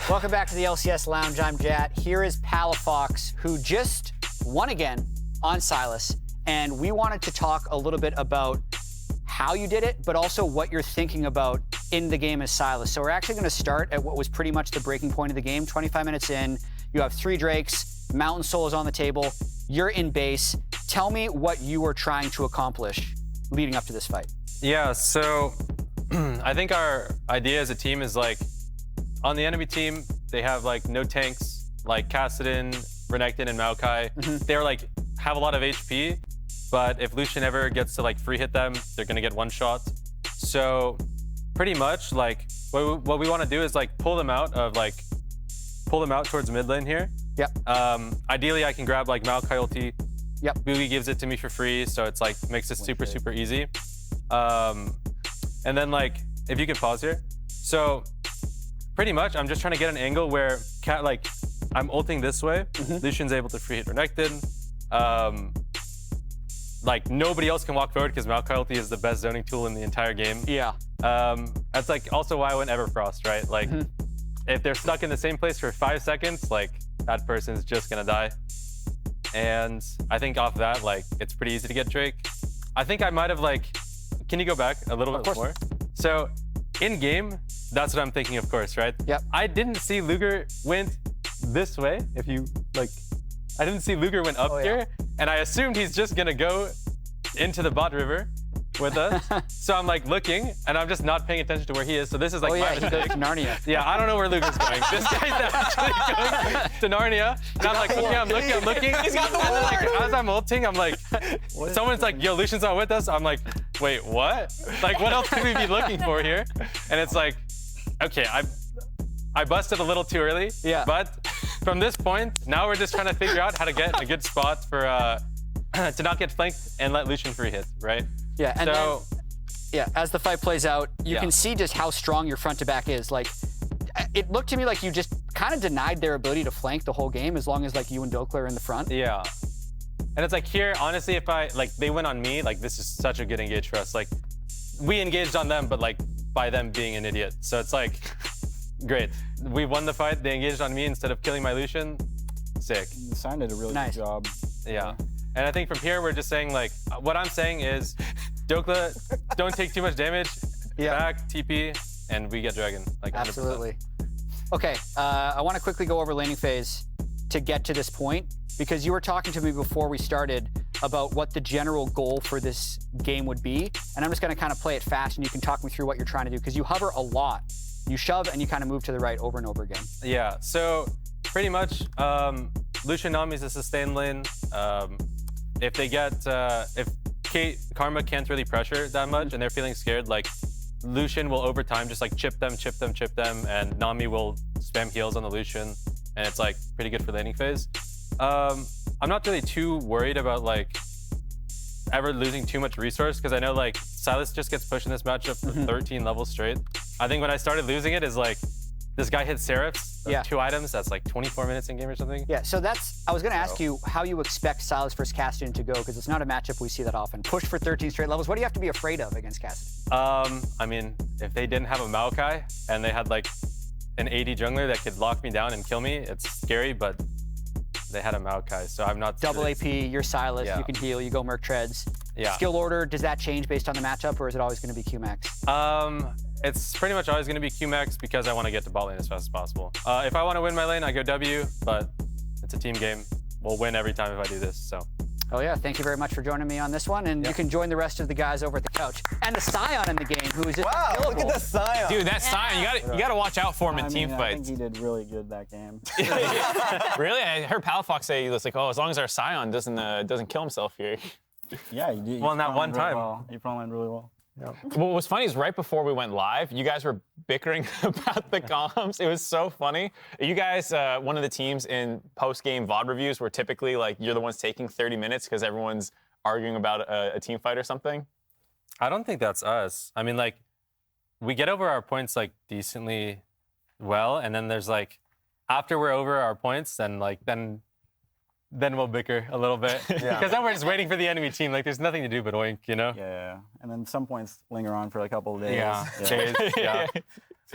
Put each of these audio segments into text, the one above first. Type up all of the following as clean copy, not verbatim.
Welcome back to the LCS Lounge. I'm Jat. Here is Palafox, who just won again on Silas. And we wanted to talk a little bit about how you did it, but also what you're thinking about in the game as Silas. So we're actually going to start at what was pretty much the breaking point of the game. 25 minutes in, you have 3 Drakes, Mountain Soul is on the table, you're in base. Tell me what you were trying to accomplish leading up to this fight. Yeah, so I think our idea as a team is like, on the enemy team, they have like no tanks, like Kassadin, Renekton, and Maokai. They're like, have a lot of HP, but if Lucian ever gets to like free hit them, they're gonna get one shot. So pretty much like, what we wanna do is like pull them out towards mid lane here. Yep. Ideally, I can grab like Maokai ulti. Yep. Boogie gives it to me for free, so it's like, makes it super easy. And then like, if you can pause here. So pretty much, I'm just trying to get an angle where I'm ulting this way. Lucian's able to free hit Renekton. Like nobody else can walk forward because Maokai ulti is the best zoning tool in the entire game. Yeah. That's like also why I went Everfrost, right? Like if they're stuck in the same place for 5 seconds, like that person's just gonna die. And I think off that, like it's pretty easy to get Drake. I think I might have like, can you go back a little bit more? So in game, that's what I'm thinking, of course, right? Yep. I didn't see Luger went this way. If you like, I didn't see Luger went up here, and I assumed he's just gonna go into the bot river with us. So I'm like looking, and I'm just not paying attention to where he is. So this is like my he goes to Narnia. Yeah, I don't know where Luger's going. This guy's actually going to Narnia. And I'm like, okay, I'm looking. He's got the ward. Like, as I'm ulting, I'm like, someone's like, yo, Lucian's not with us. I'm like, wait, what? Like, what else could we be looking for here? And it's like, okay, I busted a little too early. Yeah. But from this point, now we're just trying to figure out how to get a good spot for to not get flanked and let Lucian free hit, right? Yeah, and so, then, as the fight plays out, you can see just how strong your front to back is. Like, it looked to me like you just kind of denied their ability to flank the whole game as long as like you and Dokla are in the front. Yeah. And it's like here, honestly, if they went on me, like this is such a good engage for us. Like we engaged on them, but like by them being an idiot. So it's like, great. We won the fight, they engaged on me instead of killing my Lucian. Sick. Sign did a really good job. Yeah. And I think from here, we're just saying like, what I'm saying is, Dokla, don't take too much damage, back, TP, and we get Dragon. Like 100%. Absolutely. Okay, I want to quickly go over laning phase to get to this point, because you were talking to me before we started about what the general goal for this game would be, and I'm just going to kind of play it fast, and you can talk me through what you're trying to do, because you hover a lot. You shove, and you kind of move to the right over and over again. Yeah, so pretty much, Lucian Nami is a sustain lane. If they get, if Karma can't really pressure that much and they're feeling scared, like Lucian will over time just like chip them, and Nami will spam heals on the Lucian, and it's like pretty good for laning phase. I'm not really too worried about like ever losing too much resource, because I know like Silas just gets pushed in this matchup for 13 levels straight. I think when I started losing it is like, this guy hit Seraphs, 2 items, that's like 24 minutes in game or something. Yeah, so I was gonna ask you how you expect Silas versus Kassadin to go, because it's not a matchup we see that often. Push for 13 straight levels, what do you have to be afraid of against Kassadin? I mean, if they didn't have a Maokai and they had like an AD jungler that could lock me down and kill me, it's scary, but they had a Maokai, so I'm not... Double AP, you're Silas, you can heal, you go Merc Treads. Yeah. Skill order, does that change based on the matchup, or is it always gonna be Q-Max? It's pretty much always going to be Q-Max because I want to get to bot lane as fast as possible. If I want to win my lane, I go W, but it's a team game. We'll win every time if I do this, so. Oh yeah, thank you very much for joining me on this one, and you can join the rest of the guys over at the couch. And the Scion in the game, who is just look at the Scion. Dude, that Scion, you gotta watch out for him in team fights. I think he did really good that game. Really? I heard Palafox say he was like, oh, as long as our Scion doesn't kill himself here. Yeah, he did. Well, not one time. Well. He frontlined really well. Yep. What was funny is right before we went live, you guys were bickering about the comms. It was so funny. Are you guys one of the teams in post-game VOD reviews where typically like you're the ones taking 30 minutes because everyone's arguing about a team fight or something? I don't think that's us. I mean, like, we get over our points like decently well, and then there's like, after we're over our points, then we'll bicker a little bit. Because then we're just waiting for the enemy team. Like, there's nothing to do but oink, you know? Yeah. And then some points linger on for a couple of days. Yeah.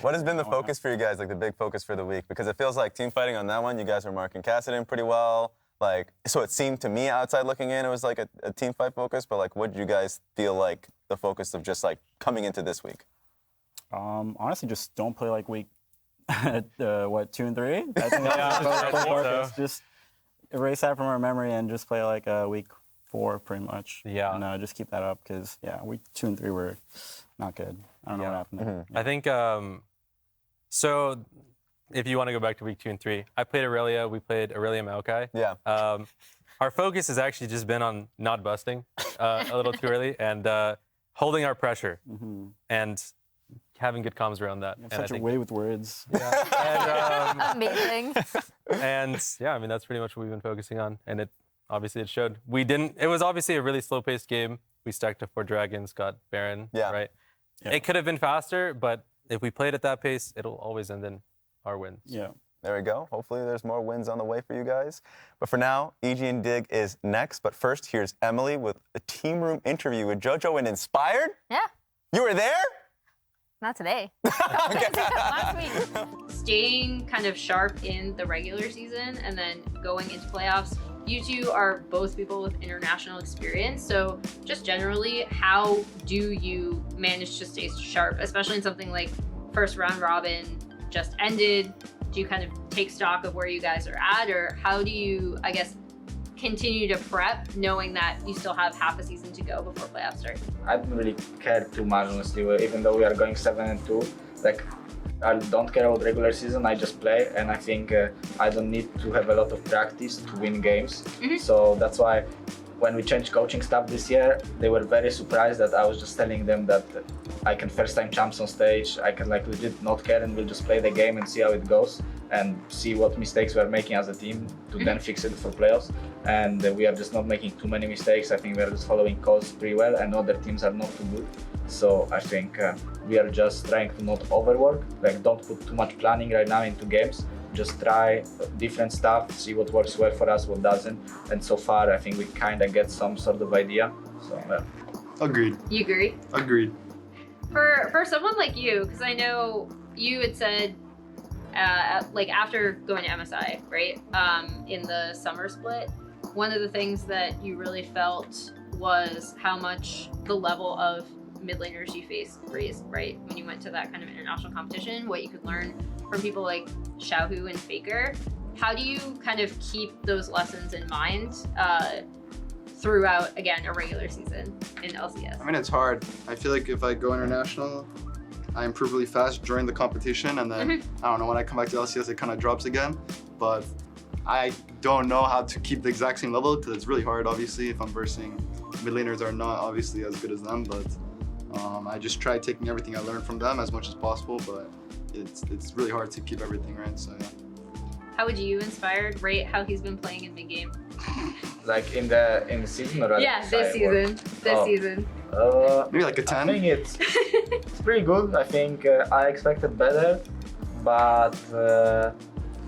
What has been the focus for you guys, like the big focus for the week? Because it feels like team fighting on that one, you guys were marking Kassadin pretty well. Like, so it seemed to me outside looking in, it was like a team fight focus, but like, what did you guys feel like the focus of just like coming into this week? Honestly, just don't play like week, 2 and 3? I think that was the focus. Just erase that from our memory and just play like week 4 pretty much. Yeah. And just keep that up because, yeah, week 2 and 3 were not good. I don't know what happened there. I think, so if you want to go back to week 2 and 3, I played Aurelia, we played Aurelia Maokai. Yeah. Our focus has actually just been on not busting a little too early and holding our pressure and having good comms around that. You have such a way with words. Yeah. Amazing. And yeah, I mean, that's pretty much what we've been focusing on. And obviously it showed. It was obviously a really slow-paced game. We stacked up 4 dragons, got Baron, right? Yeah. It could have been faster, but if we played at that pace, it'll always end in our wins. Yeah. There we go. Hopefully there's more wins on the way for you guys. But for now, EG and Dig is next. But first, here's Emily with a team room interview with Jojo and Inspired. Yeah. You were there? Not today. Last week. Staying kind of sharp in the regular season and then going into playoffs. You two are both people with international experience. So just generally, how do you manage to stay sharp, especially in something like first round robin just ended? Do you kind of take stock of where you guys are at, or how do you, I guess, continue to prep knowing that you still have half a season to go before playoffs start? I don't really care too much, honestly. Even though we are going 7-2, like, I don't care about regular season, I just play, and I think I don't need to have a lot of practice to win games. So that's why when we changed coaching staff this year, they were very surprised that I was just telling them that I can first time champs on stage, I can like legit not care and we'll just play the game and see how it goes and see what mistakes we're making as a team to then fix it for playoffs. And we are just not making too many mistakes. I think we are just following calls pretty well and other teams are not too good. So I think we are just trying to not overwork, like don't put too much planning right now into games. Just try different stuff, see what works well for us, what doesn't. And so far, I think we kind of get some sort of idea. So, yeah. Agreed. You agree? Agreed. For someone like you, because I know you had said, like after going to MSI, right, in the summer split, one of the things that you really felt was how much the level of mid laners you faced raised, right? When you went to that kind of international competition, what you could learn from people like Xiaohu and Faker. How do you kind of keep those lessons in mind throughout, again, a regular season in LCS? I mean, it's hard. I feel like if I go international, I improve really fast during the competition, and then, I don't know, when I come back to LCS, it kind of drops again. But I don't know how to keep the exact same level, because it's really hard, obviously, if I'm versing mid laners are not obviously as good as them, but I just try taking everything I learned from them as much as possible, but it's really hard to keep everything right, so yeah. How would you, Inspired, rate how he's been playing in mid-game? Like in the season or yeah, this season. Season. Maybe like a 10? I think it's pretty good. I think I expected better, but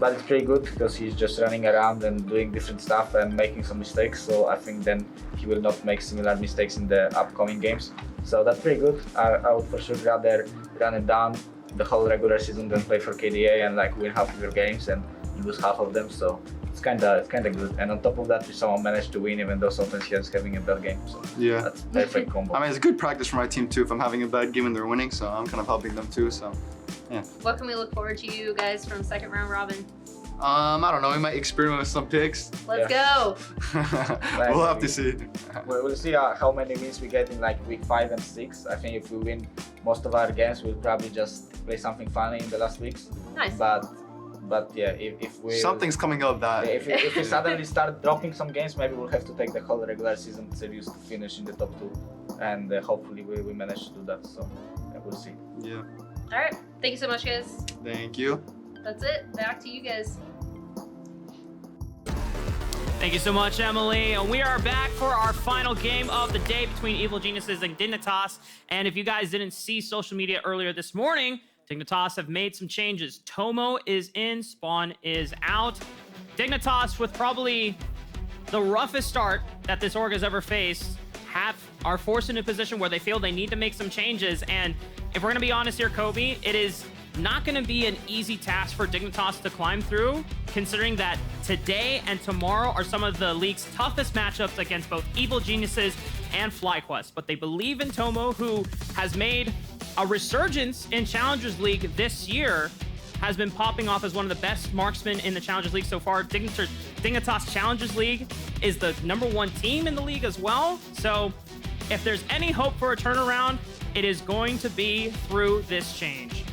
it's pretty good because he's just running around and doing different stuff and making some mistakes. So I think then he will not make similar mistakes in the upcoming games. So that's pretty good. I would for sure rather run it down the whole regular season than play for KDA and like win half of your games and lose half of them. So it's kind of good. And on top of that, we somehow managed to win, even though sometimes he was having a bad game. So yeah, that's perfect combo. I mean, it's good practice for my team too. If I'm having a bad game and they're winning, so I'm kind of helping them too. So yeah. What can we look forward to, you guys, from second round robin? I don't know. We might experiment with some picks. Let's go. We'll have to see. We'll see how many wins we get in like week 5 and 6. I think if we win most of our games, we'll probably just play something funny in the last weeks. Nice. But yeah, if we something's coming up that if we suddenly start dropping some games, maybe we'll have to take the whole regular season series to finish in the top 2, and hopefully we manage to do that. So yeah, we'll see. Yeah. All right. Thank you so much, guys. Thank you. That's it. Back to you guys. Thank you so much, Emily. And we are back for our final game of the day between Evil Geniuses and Dignitas. And if you guys didn't see social media earlier this morning, Dignitas have made some changes. Tomo is in, Spawn is out. Dignitas, with probably the roughest start that this org has ever faced, are forced into a position where they feel they need to make some changes. And if we're going to be honest here, Kobe, it is not going to be an easy task for Dignitas to climb through, considering that today and tomorrow are some of the league's toughest matchups against both Evil Geniuses and FlyQuest. But they believe in Tomo, who has made a resurgence in Challengers League this year, has been popping off as one of the best marksmen in the Challengers League so far. Dignitas Challengers League is the #1 team in the league as well. So if there's any hope for a turnaround, it is going to be through this change.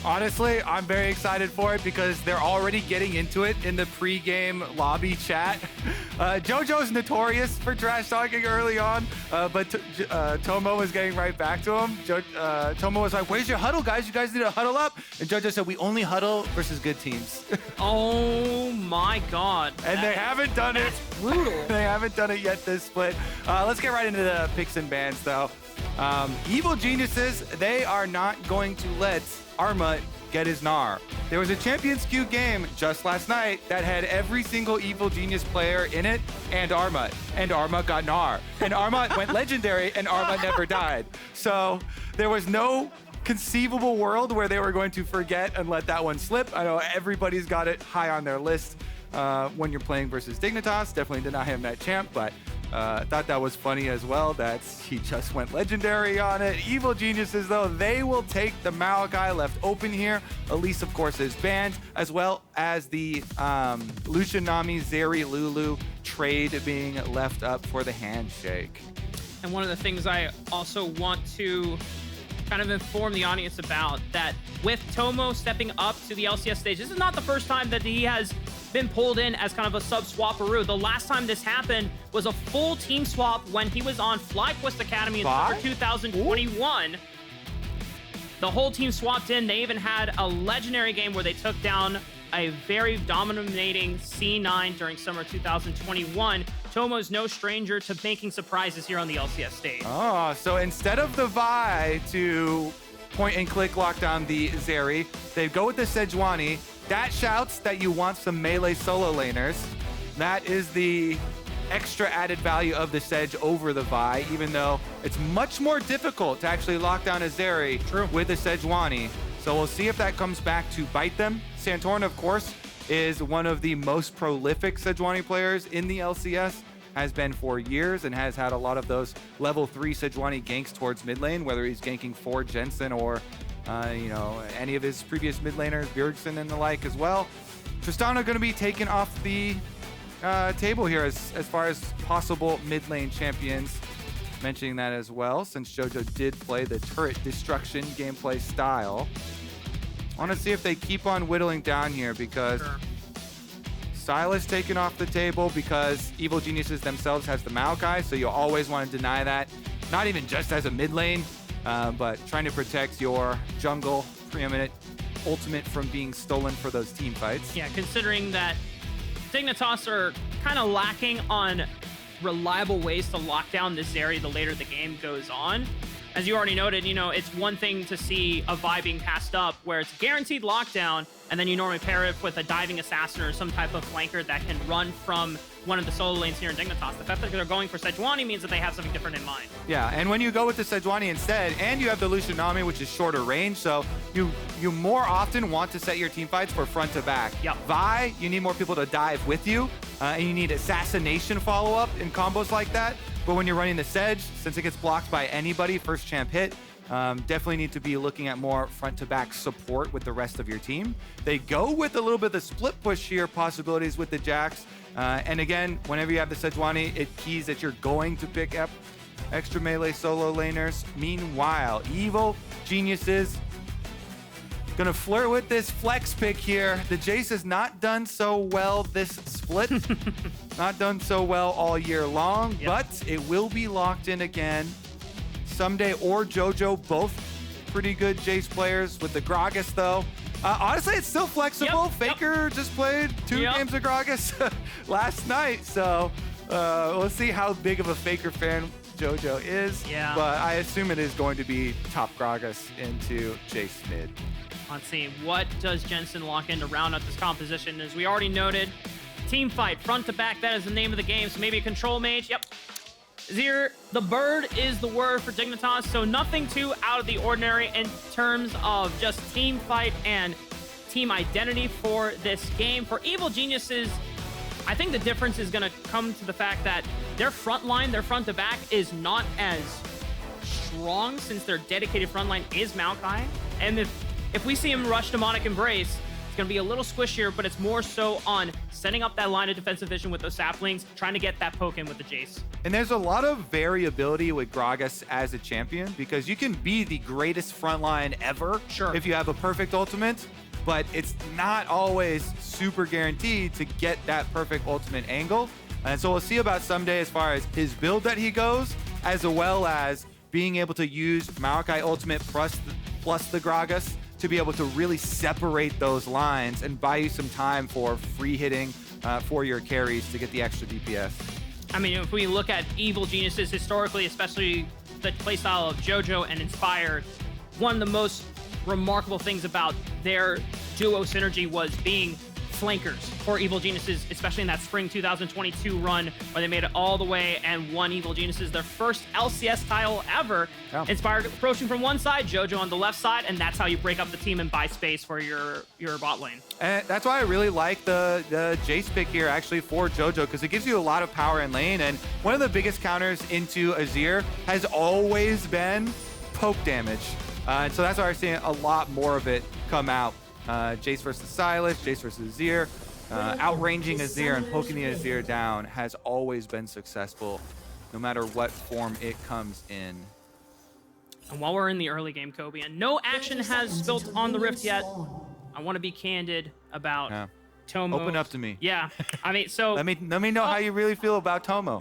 Honestly, I'm very excited for it because they're already getting into it in the pre-game lobby chat. Jojo's notorious for trash talking early on, but Tomo was getting right back to him. Tomo was like, "Where's your huddle, guys? You guys need to huddle up." And Jojo said, "We only huddle versus good teams." Oh my God. And they haven't done it. That's brutal. They haven't done it yet this split. Let's get right into the picks and bans, though. Evil Geniuses, they are not going to let Armut get his Gnar. There was a Champions Queue game just last night that had every single Evil Genius player in it and Armut got Gnar. And Armut went legendary and Armut never died. So there was no conceivable world where they were going to forget and let that one slip. I know everybody's got it high on their list when you're playing versus Dignitas. Definitely deny him that champ, but I thought that was funny as well that he just went legendary on it. Evil Geniuses, though, they will take the Maokai left open here. Elise, of course, is banned, as well as the Lucian, Nami, Zeri, Lulu trade being left up for the handshake. And one of the things I also want to kind of inform the audience about, that with Tomo stepping up to the LCS stage, this is not the first time that he has been pulled in as kind of a sub-swapperoo. The last time this happened was a full team swap when he was on FlyQuest Academy in summer 2021. The whole team swapped in. They even had a legendary game where they took down a very dominating C9 during summer 2021. Tomo's no stranger to making surprises here on the LCS stage. Oh, so instead of the Vi to point and click lock down the Zeri, they go with the Sejuani. That shouts that you want some melee solo laners. That is the extra added value of the Sedge over the Vi, even though it's much more difficult to actually lock down a Zeri with the Sejuani. So we'll see if that comes back to bite them. Santorin, of course, is one of the most prolific Sejuani players in the LCS, has been for years, and has had a lot of those level 3 Sejuani ganks towards mid lane, whether he's ganking for Jensen or any of his previous mid laners, Bjergsen and the like as well. Tristana going to be taken off the table here as far as possible mid lane champions. Mentioning that as well, since Jojo did play the turret destruction gameplay style. I want to see if they keep on whittling down here, because Silas taken off the table because Evil Geniuses themselves has the Maokai, so you always want to deny that. Not even just as a mid lane, but trying to protect your jungle preeminent ultimate from being stolen for those team fights. Yeah, considering that Dignitas are kind of lacking on reliable ways to lock down this Zeri the later the game goes on. As you already noted, it's one thing to see a Vi being passed up where it's guaranteed lockdown, and then you normally pair it with a diving assassin or some type of flanker that can run from one of the solo lanes here in Dignitas. The fact that they're going for Sejuani means that they have something different in mind. Yeah, and when you go with the Sejuani instead, and you have the Lucian Nami, which is shorter range, so you more often want to set your team fights for front to back. Yep. Vi, you need more people to dive with you, and you need assassination follow-up in combos like that. But when you're running the Sedge, since it gets blocked by anybody, first champ hit, definitely need to be looking at more front-to-back support with the rest of your team. They go with a little bit of the split push here possibilities with the Jax. And again, whenever you have the Sejuani, it keys that you're going to pick up extra melee solo laners. Meanwhile, Evil Geniuses gonna flirt with this flex pick here. The Jayce has not done so well this split. Not done so well all year long, but it will be locked in again. Ssumday or Jojo, both pretty good Jayce players. With the Gragas, though, honestly, it's still flexible. Faker just played 2 games of Gragas last night, so we'll see how big of a Faker fan Jojo is. Yeah. But I assume it is going to be top Gragas into Jayce mid. Let's see, what does Jensen lock in to round out this composition? As we already noted, team fight, front to back, that is the name of the game. So maybe a control mage. Yep. Azir, the bird is the word for Dignitas, so nothing too out of the ordinary in terms of just team fight and team identity for this game. For Evil Geniuses, I think the difference is going to come to the fact that their front line, their front to back, is not as strong since their dedicated front line is Maokai. And if we see him rush Demonic Embrace, it's going to be a little squishier, but it's more so on setting up that line of defensive vision with those saplings, trying to get that poke in with the Jayce. And there's a lot of variability with Gragas as a champion because you can be the greatest frontline ever if you have a perfect ultimate, but it's not always super guaranteed to get that perfect ultimate angle. And so we'll see about Ssumday as far as his build that he goes, as well as being able to use Maokai ultimate plus the Gragas to be able to really separate those lines and buy you some time for free hitting for your carries to get the extra DPS. I mean, if we look at Evil Geniuses historically, especially the playstyle of Jojo and Inspired, one of the most remarkable things about their duo synergy was being flankers for Evil Geniuses, especially in that spring 2022 run where they made it all the way and won Evil Geniuses their first LCS title ever. Yeah. Inspired approaching from one side, Jojo on the left side, and that's how you break up the team and buy space for your bot lane. And that's why I really like the Jayce pick here actually for Jojo, because it gives you a lot of power in lane, and one of the biggest counters into Azir has always been poke damage. And so that's why we're seeing a lot more of it come out. Jayce versus Silas, Jayce versus Azir. Outranging Azir and poking the Azir down has always been successful, no matter what form it comes in. And while we're in the early game, Kobe, and no action has spilt on the Rift yet, I want to be candid about Tomo. Open up to me. Yeah, I mean, so let me know how you really feel about Tomo.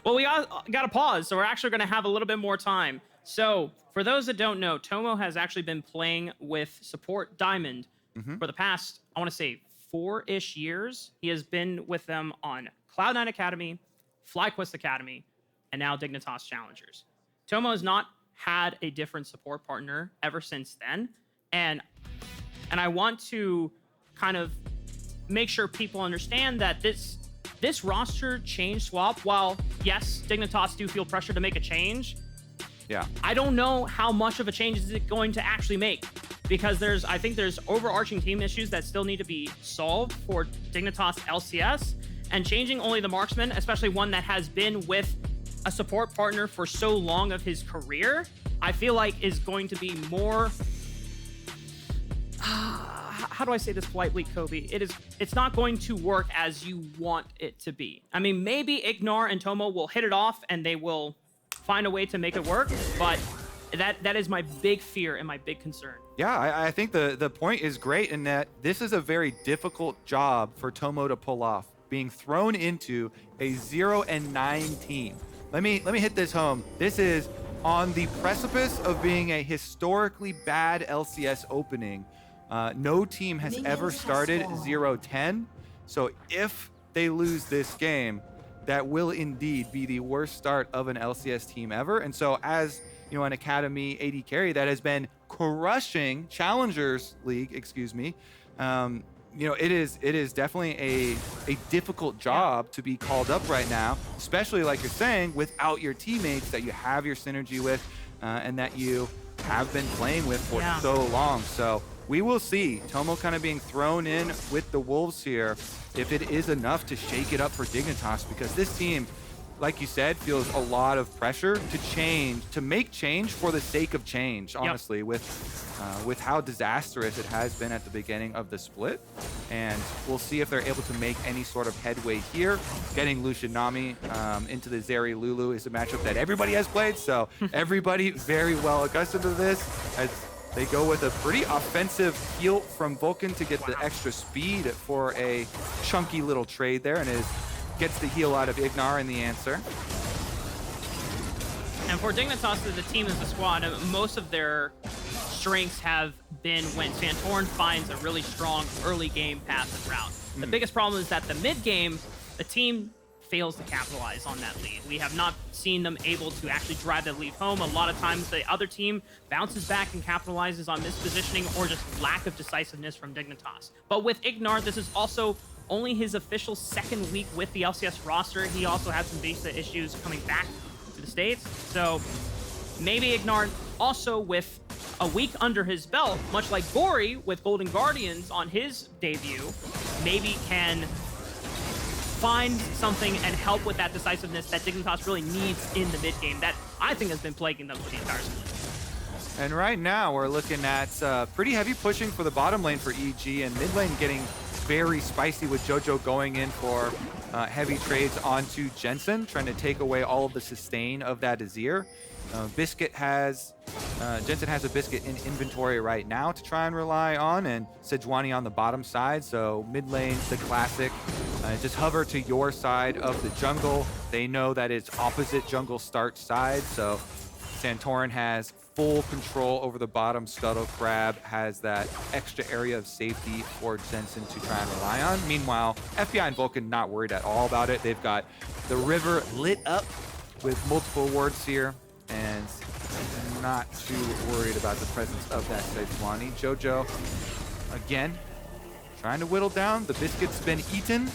Well, we got to pause, so we're actually going to have a little bit more time. So, for those that don't know, Tomo has actually been playing with support Diamond for the past, I want to say, 4-ish years. He has been with them on Cloud9 Academy, FlyQuest Academy, and now Dignitas Challengers. Tomo has not had a different support partner ever since then, and I want to kind of make sure people understand that this roster change swap, while yes, Dignitas do feel pressure to make a change, I don't know how much of a change is it going to actually make, because I think there's overarching team issues that still need to be solved for Dignitas LCS, and changing only the marksman, especially one that has been with a support partner for so long of his career, I feel like is going to be more, how do I say this politely, Kobe? It's not going to work as you want it to be. I mean, maybe IgNar and Tomo will hit it off and they will find a way to make it work, but that is my big fear and my big concern. Yeah, I think the point is great in that this is a very difficult job for Tomo to pull off, being thrown into a 0-9 team. Let me hit this home. This is on the precipice of being a historically bad LCS opening. No team has ever started 0-10. So if they lose this game, that will indeed be the worst start of an LCS team ever. And so as an Academy AD carry that has been crushing Challengers League, it is definitely a difficult job to be called up right now, especially like you're saying, without your teammates that you have your synergy with and that you have been playing with for so long. So we will see Tomo kind of being thrown in with the Wolves here if it is enough to shake it up for Dignitas, because this team, like you said, feels a lot of pressure to make change for the sake of change, honestly, with how disastrous it has been at the beginning of the split. And we'll see if they're able to make any sort of headway here. Getting Lucian Nami into the Zeri Lulu is a matchup that everybody has played, so everybody very well accustomed to this, as they go with a pretty offensive heal from Vulcan to get the extra speed for a chunky little trade there, and gets the heal out of IgNar in the answer. And for Dignitas, the team as a squad, most of their strengths have been when Santorin finds a really strong early game passive route. The biggest problem is that the mid game, the team fails to capitalize on that lead. We have not seen them able to actually drive that lead home. A lot of times the other team bounces back and capitalizes on mispositioning or just lack of decisiveness from Dignitas. But with IgNar, this is also only his official second week with the LCS roster. He also had some visa issues coming back to the States. So maybe IgNar also with a week under his belt, much like Gory with Golden Guardians on his debut, maybe can find something and help with that decisiveness that Dignitas really needs in the mid game that I think has been plaguing them for the entire split. And right now we're looking at pretty heavy pushing for the bottom lane for EG, and mid lane getting very spicy with Jojo going in for heavy trades onto Jensen, trying to take away all of the sustain of that Azir. Jensen has a Biscuit in inventory right now to try and rely on, and Sejuani on the bottom side. So mid lane, the classic, just hover to your side of the jungle. They know that it's opposite jungle start side, so Santorin has full control over the bottom. Scuttle Crab has that extra area of safety for Jensen to try and rely on. Meanwhile, FBI and Vulcan not worried at all about it. They've got the river lit up with multiple wards here, and not too worried about the presence of that Sejuani. Jojo, again, trying to whittle down. The Biscuit's been eaten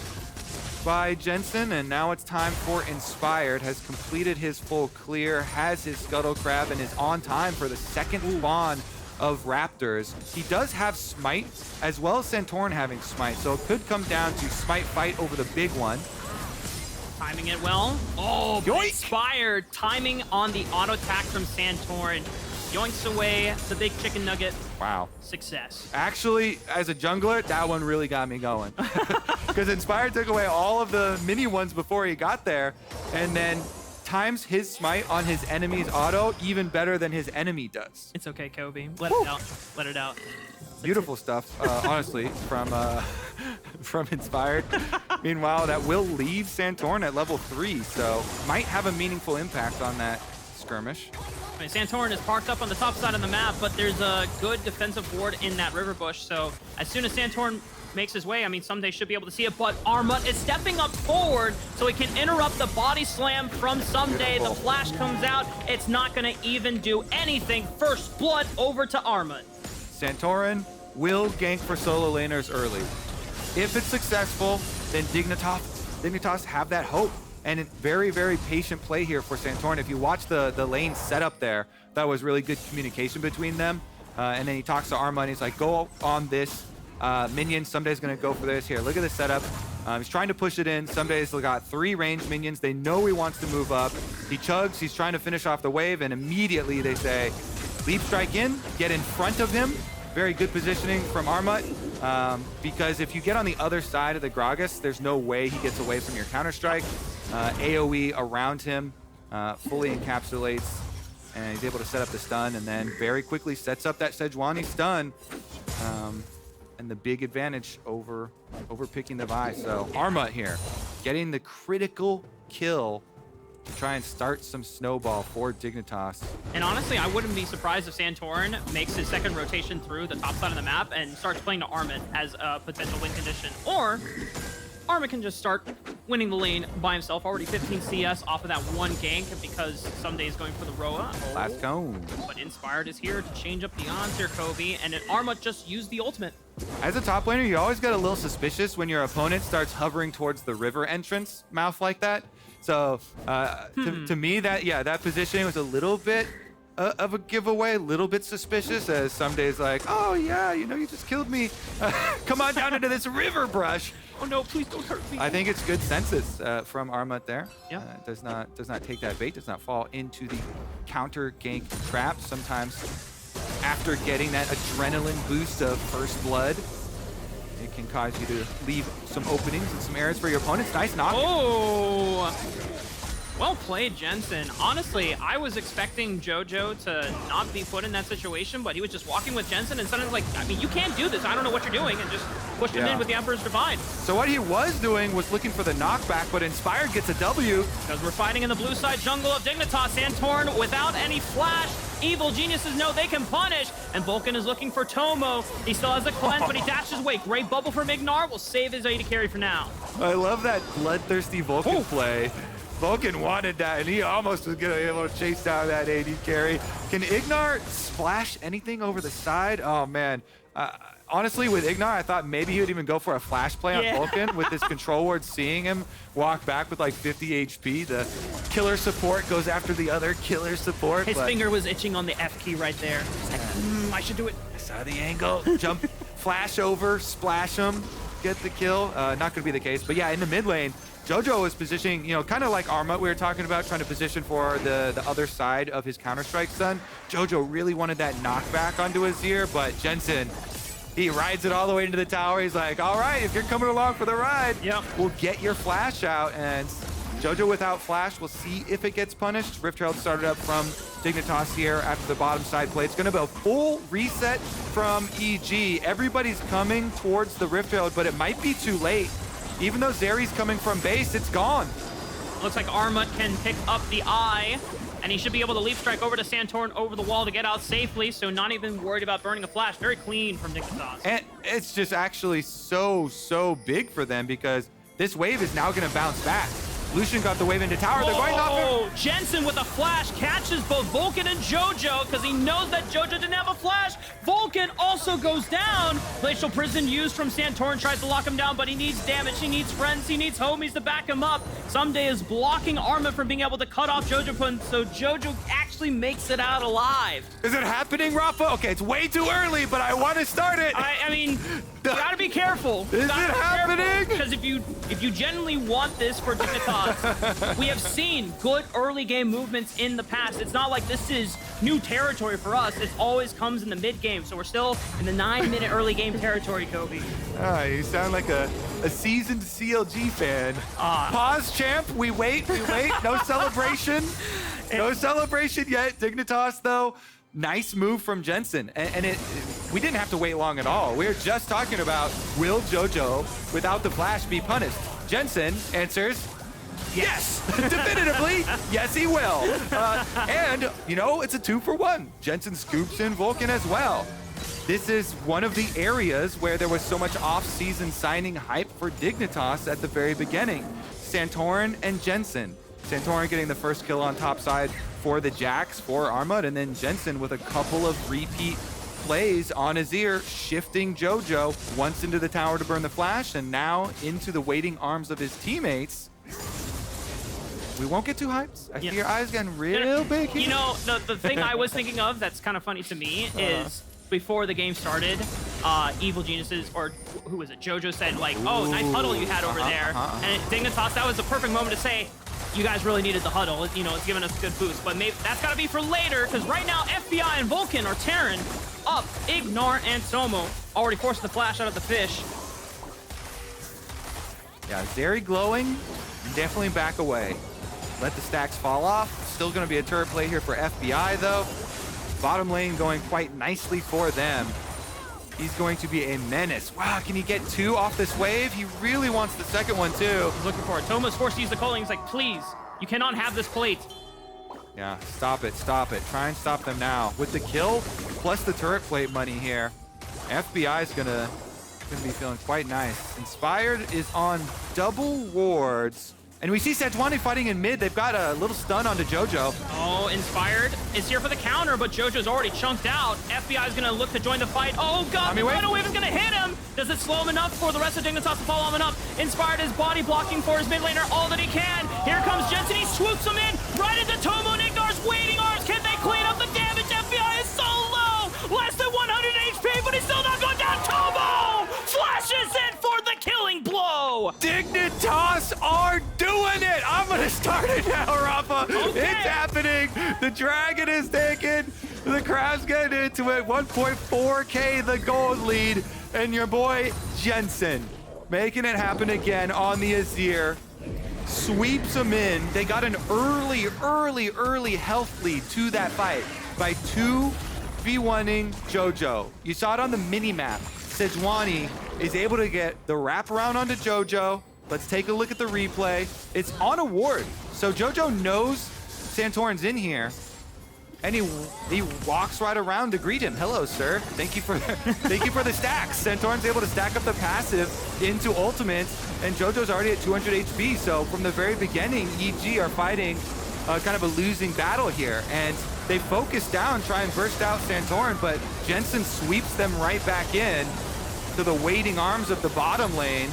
by Jensen, and now it's time for Inspired. Has completed his full clear, has his Scuttle Crab, and is on time for the second spawn of Raptors. He does have Smite, as well as Santorin having Smite, so it could come down to Smite fight over the big one. Timing it well. Oh, Yoink! Inspired. Timing on the auto attack from Santorin. Yoinks away the big chicken nugget. Wow. Success. Actually, as a jungler, that one really got me going. Because Inspired took away all of the mini ones before he got there, and then times his smite on his enemy's auto even better than his enemy does. It's okay, Kobe. Let it out. Let it out. Beautiful stuff, honestly, from Inspired. Meanwhile, that will leave Santorin at level 3, so might have a meaningful impact on that skirmish. I mean, Santorin is parked up on the top side of the map, but there's a good defensive ward in that river bush, so as soon as Santorin makes his way, I mean, Ssumday should be able to see it, but Armut is stepping up forward so he can interrupt the body slam from Ssumday. The flash comes out. It's not going to even do anything. First blood over to Armut. Santorin will gank for solo laners early. If it's successful, then Dignitas have that hope. And a very, very patient play here for Santorin. If you watch the lane setup there, that was really good communication between them. And then he talks to Armut, and he's like, go on this minion. Ssumday's gonna go for this. Here, look at the setup. He's trying to push it in. Ssumday's got 3 ranged minions. They know he wants to move up. He chugs, he's trying to finish off the wave, and immediately they say, leap strike in, get in front of him. Very good positioning from Armut, because if you get on the other side of the Gragas, there's no way he gets away from your counter-strike. AoE around him fully encapsulates, and he's able to set up the stun, and then very quickly sets up that Sejuani stun, and the big advantage over picking the Vi. So Armut here, getting the critical kill to try and start some snowball for Dignitas. And honestly, I wouldn't be surprised if Santorin makes his second rotation through the top side of the map and starts playing to Armut as a potential win condition. Or Armut can just start winning the lane by himself. Already 15 CS off of that one gank because Ssumday is going for the Roa. Last cone. But Inspired is here to change up the odds here, Kobe. And then Armut just used the ultimate. As a top laner, you always get a little suspicious when your opponent starts hovering towards the river entrance mouth like that. So to me, that positioning was a little bit of a giveaway, a little bit suspicious, as Ssumday's like, oh yeah, you know, you just killed me. Come on down into this river brush. Oh no, please don't hurt me. I think it's good senses from Armut there. Yeah. Does not take that bait, does not fall into the counter gank trap. Sometimes after getting that adrenaline boost of first blood, it can cause you to leave some openings and some areas for your opponents. Nice knock. Oh, well played, Jensen. Honestly, I was expecting Jojo to not be put in that situation, but he was just walking with Jensen and suddenly like, I mean, you can't do this. I don't know what you're doing, and just pushed him in with the Emperor's Divide. So what he was doing was looking for the knockback, but Inspired gets a W. Because we're fighting in the blue side jungle of Dignitas. Santorin without any flash. Evil Geniuses know they can punish, and Vulcan is looking for Tomo. He still has a cleanse, but he dashes away. Great bubble from IgNar will save his AD carry for now. I love that bloodthirsty Vulcan play. Vulcan wanted that, and he almost was gonna be able to chase down that AD carry. Can IgNar splash anything over the side? Oh man. Honestly, with IgNar, I thought maybe he would even go for a flash play on Vulcan with this control ward, seeing him walk back with like 50 HP. The killer support goes after the other killer support. His finger was itching on the F key right there. He's like, I should do it. I saw the angle. Jump, flash over, splash him, get the kill. Not going to be the case. But yeah, in the mid lane, Jojo was positioning, you know, kind of like Armut we were talking about, trying to position for the other side of his Counter-Strike stun. Jojo really wanted that knockback onto Azir, but Jensen, he rides it all the way into the tower. He's like, all right, if you're coming along for the ride, we'll get your flash out. And Jojo without flash, we'll see if it gets punished. Rift Herald started up from Dignitas here after the bottom side play. It's going to be a full reset from EG. Everybody's coming towards the Rift Herald, but it might be too late. Even though Zeri's coming from base, it's gone. Looks like Armut can pick up the eye, and he should be able to leap strike over to Santorin over the wall to get out safely, so not even worried about burning the flash. Very clean from Dignitas. And it's just actually so big for them because this wave is now going to bounce back. Lucian got the wave into tower. They're going off. Jensen with a flash catches both Vulcan and Jojo because he knows that Jojo didn't have a flash. Vulcan also goes down. Glacial Prison used from Santorin tries to lock him down, but he needs damage. He needs friends. He needs homies to back him up. Ssumday is blocking Armut from being able to cut off Jojopyun, so Jojo actually makes it out alive. Is it happening, Raafaa? Okay, it's way too early, but I want to start it. I mean, you gotta be careful. Is it happening? Because if you genuinely want this for Dignitas, we have seen good early game movements in the past. It's not like this is new territory for us. It always comes in the mid game, so we're still in the 9-minute early game territory, Kobe. You sound like a seasoned CLG fan. Pause, champ. We wait. No celebration. No celebration yet. Dignitas, though, nice move from Jensen. And we didn't have to wait long at all. We were just talking about, will Jojo, without the flash, be punished? Jensen answers, yes, definitively, yes, he will. And, you know, it's a 2-for-1. Jensen scoops in Vulcan as well. This is one of the areas where there was so much off-season signing hype for Dignitas at the very beginning. Santorin and Jensen. Santorin getting the first kill on top side for the Jax, for Armut, and then Jensen with a couple of repeat plays on Azir, shifting Jojo once into the tower to burn the flash, and now into the waiting arms of his teammates. We won't get too hyped. I see your eyes getting real big here. You know, the thing I was thinking of that's kind of funny to me is before the game started, Evil Geniuses, or who was it, Jojo said like, oh, nice huddle you had over there. And Dignitas, that was the perfect moment to say, you guys really needed the huddle. You know, it's giving us a good boost. But maybe that's got to be for later, because right now FBI and Vulcan are tearing up IgNar and Tomo. Already forcing the flash out of the fish. Yeah, Zeri glowing, definitely back away. Let the stacks fall off. Still going to be a turret play here for FBI, though. Bottom lane going quite nicely for them. He's going to be a menace. Wow, can he get 2 off this wave? He really wants the second one, too. He's looking for it. Tomo's forced to use the culling. He's like, please, you cannot have this plate. Yeah, stop it. Try and stop them now. With the kill, plus the turret plate money here, FBI is gonna be feeling quite nice. Inspired is on double wards. And we see Sejuani fighting in mid. They've got a little stun onto Jojo. Oh, Inspired is here for the counter, but Jojo's already chunked out. FBI is going to look to join the fight. Oh, God, the Rhino Wave is going to hit him. Does it slow him enough for the rest of Dignitas to follow him up? Inspired is body blocking for his mid laner all that he can. Here comes Jensen. He swoops him in right into Tomo and IgNar's waiting arms. Can they clean up the damage? FBI is so low. Less than 100 HP, but he's still not going down. Tomo flashes in for the killing blow. Dignitas are doing it. I'm going to start it now, Raafaa. Okay. It's happening. The dragon is taken. The crowd's getting into it. 1.4K the gold lead. And your boy, Jensen, making it happen again on the Azir. Sweeps him in. They got an early health lead to that fight by 2v1ing Jojo. You saw it on the mini-map. Sejuani is able to get the wraparound onto Jojo. Let's take a look at the replay. It's on a ward, so Jojo knows Santorin's in here. and he walks right around to greet him. Hello, sir. Thank you for the stacks. Santorin's able to stack up the passive into ultimate, and Jojo's already at 200 HP. So from the very beginning, EG are fighting kind of a losing battle here, and they focus down, try and burst out Santorin, but Jensen sweeps them right back in to the waiting arms of the bottom lane,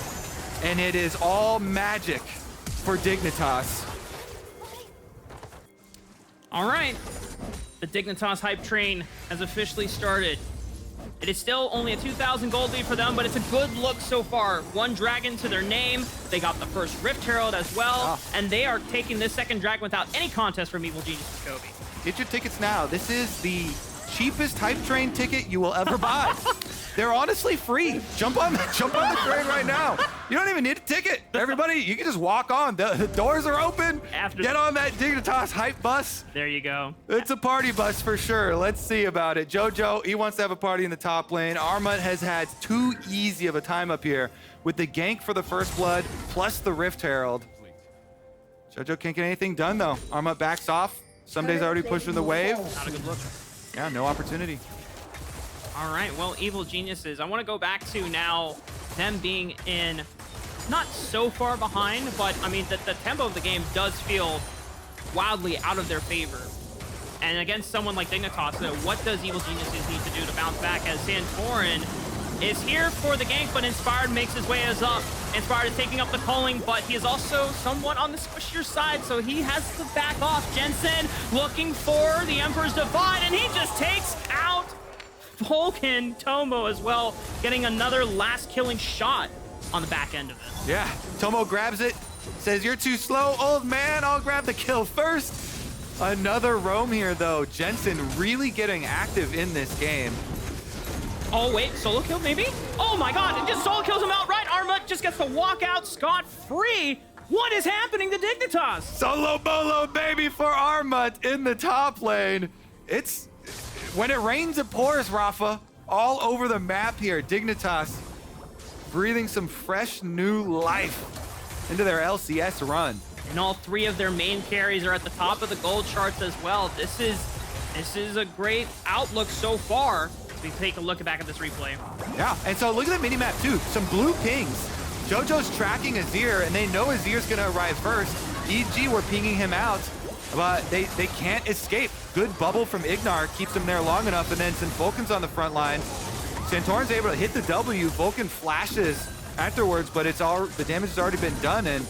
and it is all magic for Dignitas. All right, the Dignitas hype train has officially started. It is still only a 2,000 gold lead for them, but it's a good look so far. 1 dragon to their name. They got the first Rift Herald as well, and they are taking this second dragon without any contest from Evil Genius and Kobe. Get your tickets now. This is the cheapest hype train ticket you will ever buy. They're honestly free. Jump on the train right now. You don't even need a ticket. Everybody, you can just walk on. The doors are open. Get on that Dignitas hype bus. There you go. It's a party bus for sure. Let's see about it. Jojo, he wants to have a party in the top lane. Armut has had too easy of a time up here with the gank for the first blood plus the Rift Herald. Jojo can't get anything done though. Armut backs off. Ssumday's already pushing the wave. Not a good look. Yeah, no opportunity. All right, well, Evil Geniuses, I want to go back to now them being in not so far behind, but I mean, the tempo of the game does feel wildly out of their favor. And against someone like Dignitas, what does Evil Geniuses need to do to bounce back, as Santorin is here for the gank, but Inspired makes his way as up. Inspired is taking up the culling, but he is also somewhat on the squishier side, so he has to back off. Jensen looking for the Emperor's Divide, and he just takes out Vulcan. Tomo as well, getting another last killing shot on the back end of it. Yeah, Tomo grabs it, says, "You're too slow, old man. I'll grab the kill first." Another roam here, though. Jensen really getting active in this game. Oh, wait, solo kill maybe? Oh my god, it just solo kills him outright. Armut just gets to walk out scot-free. What is happening to Dignitas? Solo bolo, baby, for Armut in the top lane. It's when it rains, it pours, Raafaa. All over the map here. Dignitas breathing some fresh new life into their LCS run. And all 3 of their main carries are at the top of the gold charts as well. This is a great outlook so far. We take a look back at this replay. Yeah, and so look at the minimap too. Some blue pings. Jojo's tracking Azir, and they know Azir's gonna arrive first. EG were pinging him out, but they can't escape. Good bubble from IgNar keeps them there long enough, and then since Vulcan's on the front line, Santorin's able to hit the W. Vulcan flashes afterwards, but the damage has already been done, and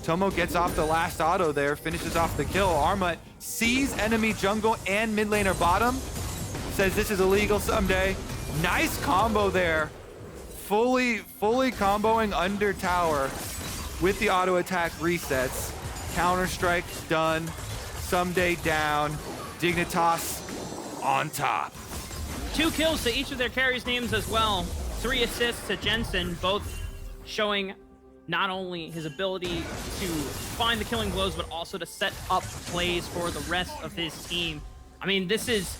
Tomo gets off the last auto there, finishes off the kill. Armut sees enemy jungle and mid laner bottom, says this is illegal Ssumday. Nice combo there. Fully comboing under tower with the auto attack resets. Counter-strike done. Ssumday down. Dignitas on top. 2 kills to each of their carries' names as well. 3 assists to Jensen, both showing not only his ability to find the killing blows, but also to set up plays for the rest of his team. I mean, this is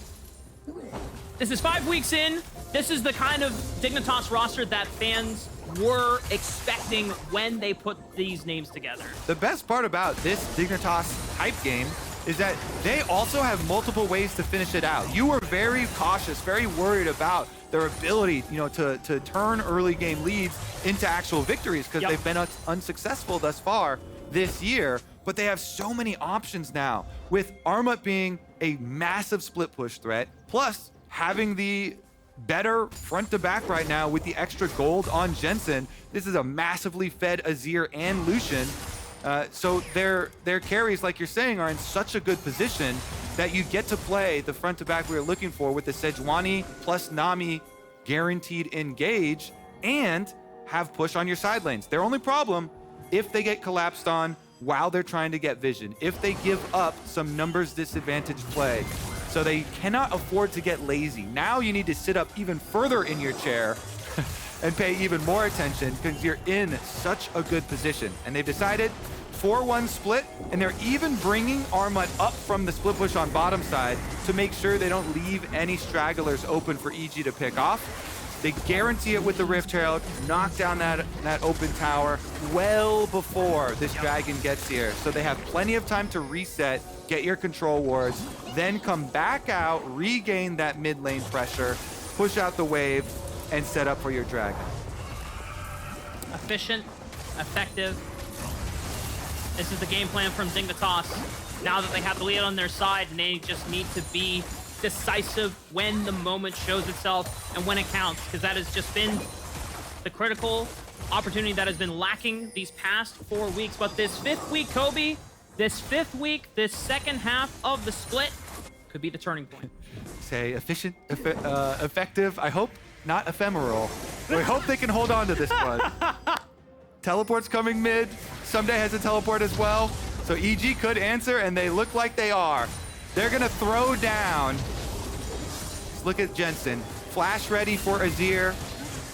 5 weeks in. This is the kind of Dignitas roster that fans were expecting when they put these names together. The best part about this Dignitas hype game is that they also have multiple ways to finish it out. You were very cautious, very worried about their ability, to turn early game leads into actual victories because they've been unsuccessful thus far this year. But they have so many options now, with Armut being a massive split push threat, plus having the better front to back right now with the extra gold on Jensen. This is a massively fed Azir and Lucian. So their carries, like you're saying, are in such a good position that you get to play the front to back we were looking for with the Sejuani plus Nami guaranteed engage and have push on your side lanes. Their only problem, if they get collapsed on while they're trying to get vision, if they give up some numbers disadvantage play. So they cannot afford to get lazy. Now you need to sit up even further in your chair and pay even more attention because you're in such a good position. And they've decided 4-1 split, and they're even bringing Armut up from the split push on bottom side to make sure they don't leave any stragglers open for EG to pick off. They guarantee it with the Rift Herald, knock down that open tower well before this dragon gets here. So they have plenty of time to reset, get your control wards, then come back out, regain that mid lane pressure, push out the wave, and set up for your dragon. Efficient, effective. This is the game plan from Dignitas. Now that they have the lead on their side, and they just need to be decisive when the moment shows itself and when it counts, because that has just been the critical opportunity that has been lacking these past 4 weeks. But this 5th week, Kobe, this 5th week, this second half of the split could be the turning point. Say efficient, effective, I hope not ephemeral. We hope they can hold on to this one. Teleport's coming mid. Ssumday has a teleport as well. So EG could answer, and they look like they are. They're gonna throw down. Let's look at Jensen. Flash ready for Azir.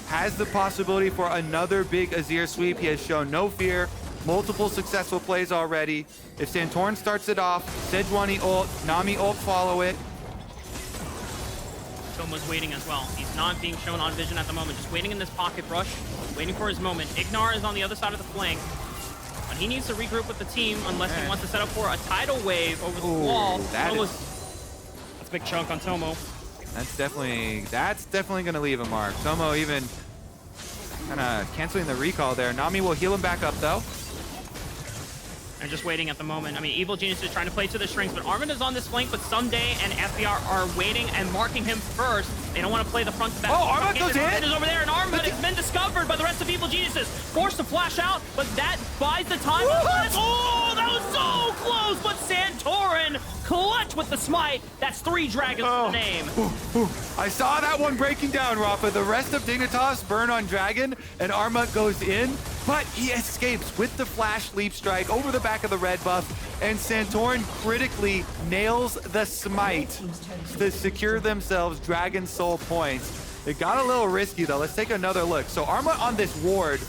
Has the possibility for another big Azir sweep. He has shown no fear. Multiple successful plays already. If Santorin starts it off, Sejuani ult, Nami ult follow it. Tomo's waiting as well. He's not being shown on vision at the moment, just waiting in this pocket rush, waiting for his moment. IgNar is on the other side of the flank, but he needs to regroup with the team unless he wants to set up for a tidal wave over the wall. That's a big chunk on Tomo. That's definitely gonna leave a mark. Tomo even kind of canceling the recall there. Nami will heal him back up though. They're just waiting at the moment. I mean, Evil Genius is trying to play to their strengths, but Armut is on this flank, but Ssumday and FBR are waiting and marking him first. They don't want to play the front to back. Oh, Armut goes in! Armut is over there, and Armut has been discovered by the rest of Evil Geniuses. Forced to flash out, but that buys the time. Oh, that was so close, but Santorin clutch with the smite. That's 3 dragons to the name. I saw that one breaking down, Raafaa. The rest of Dignitas burn on dragon, and Armut goes in, but he escapes with the flash leap strike over the back of the red buff, and Santorin critically nails the smite to secure themselves Dragon Soul points. It got a little risky though. Let's take another look. So Armut on this ward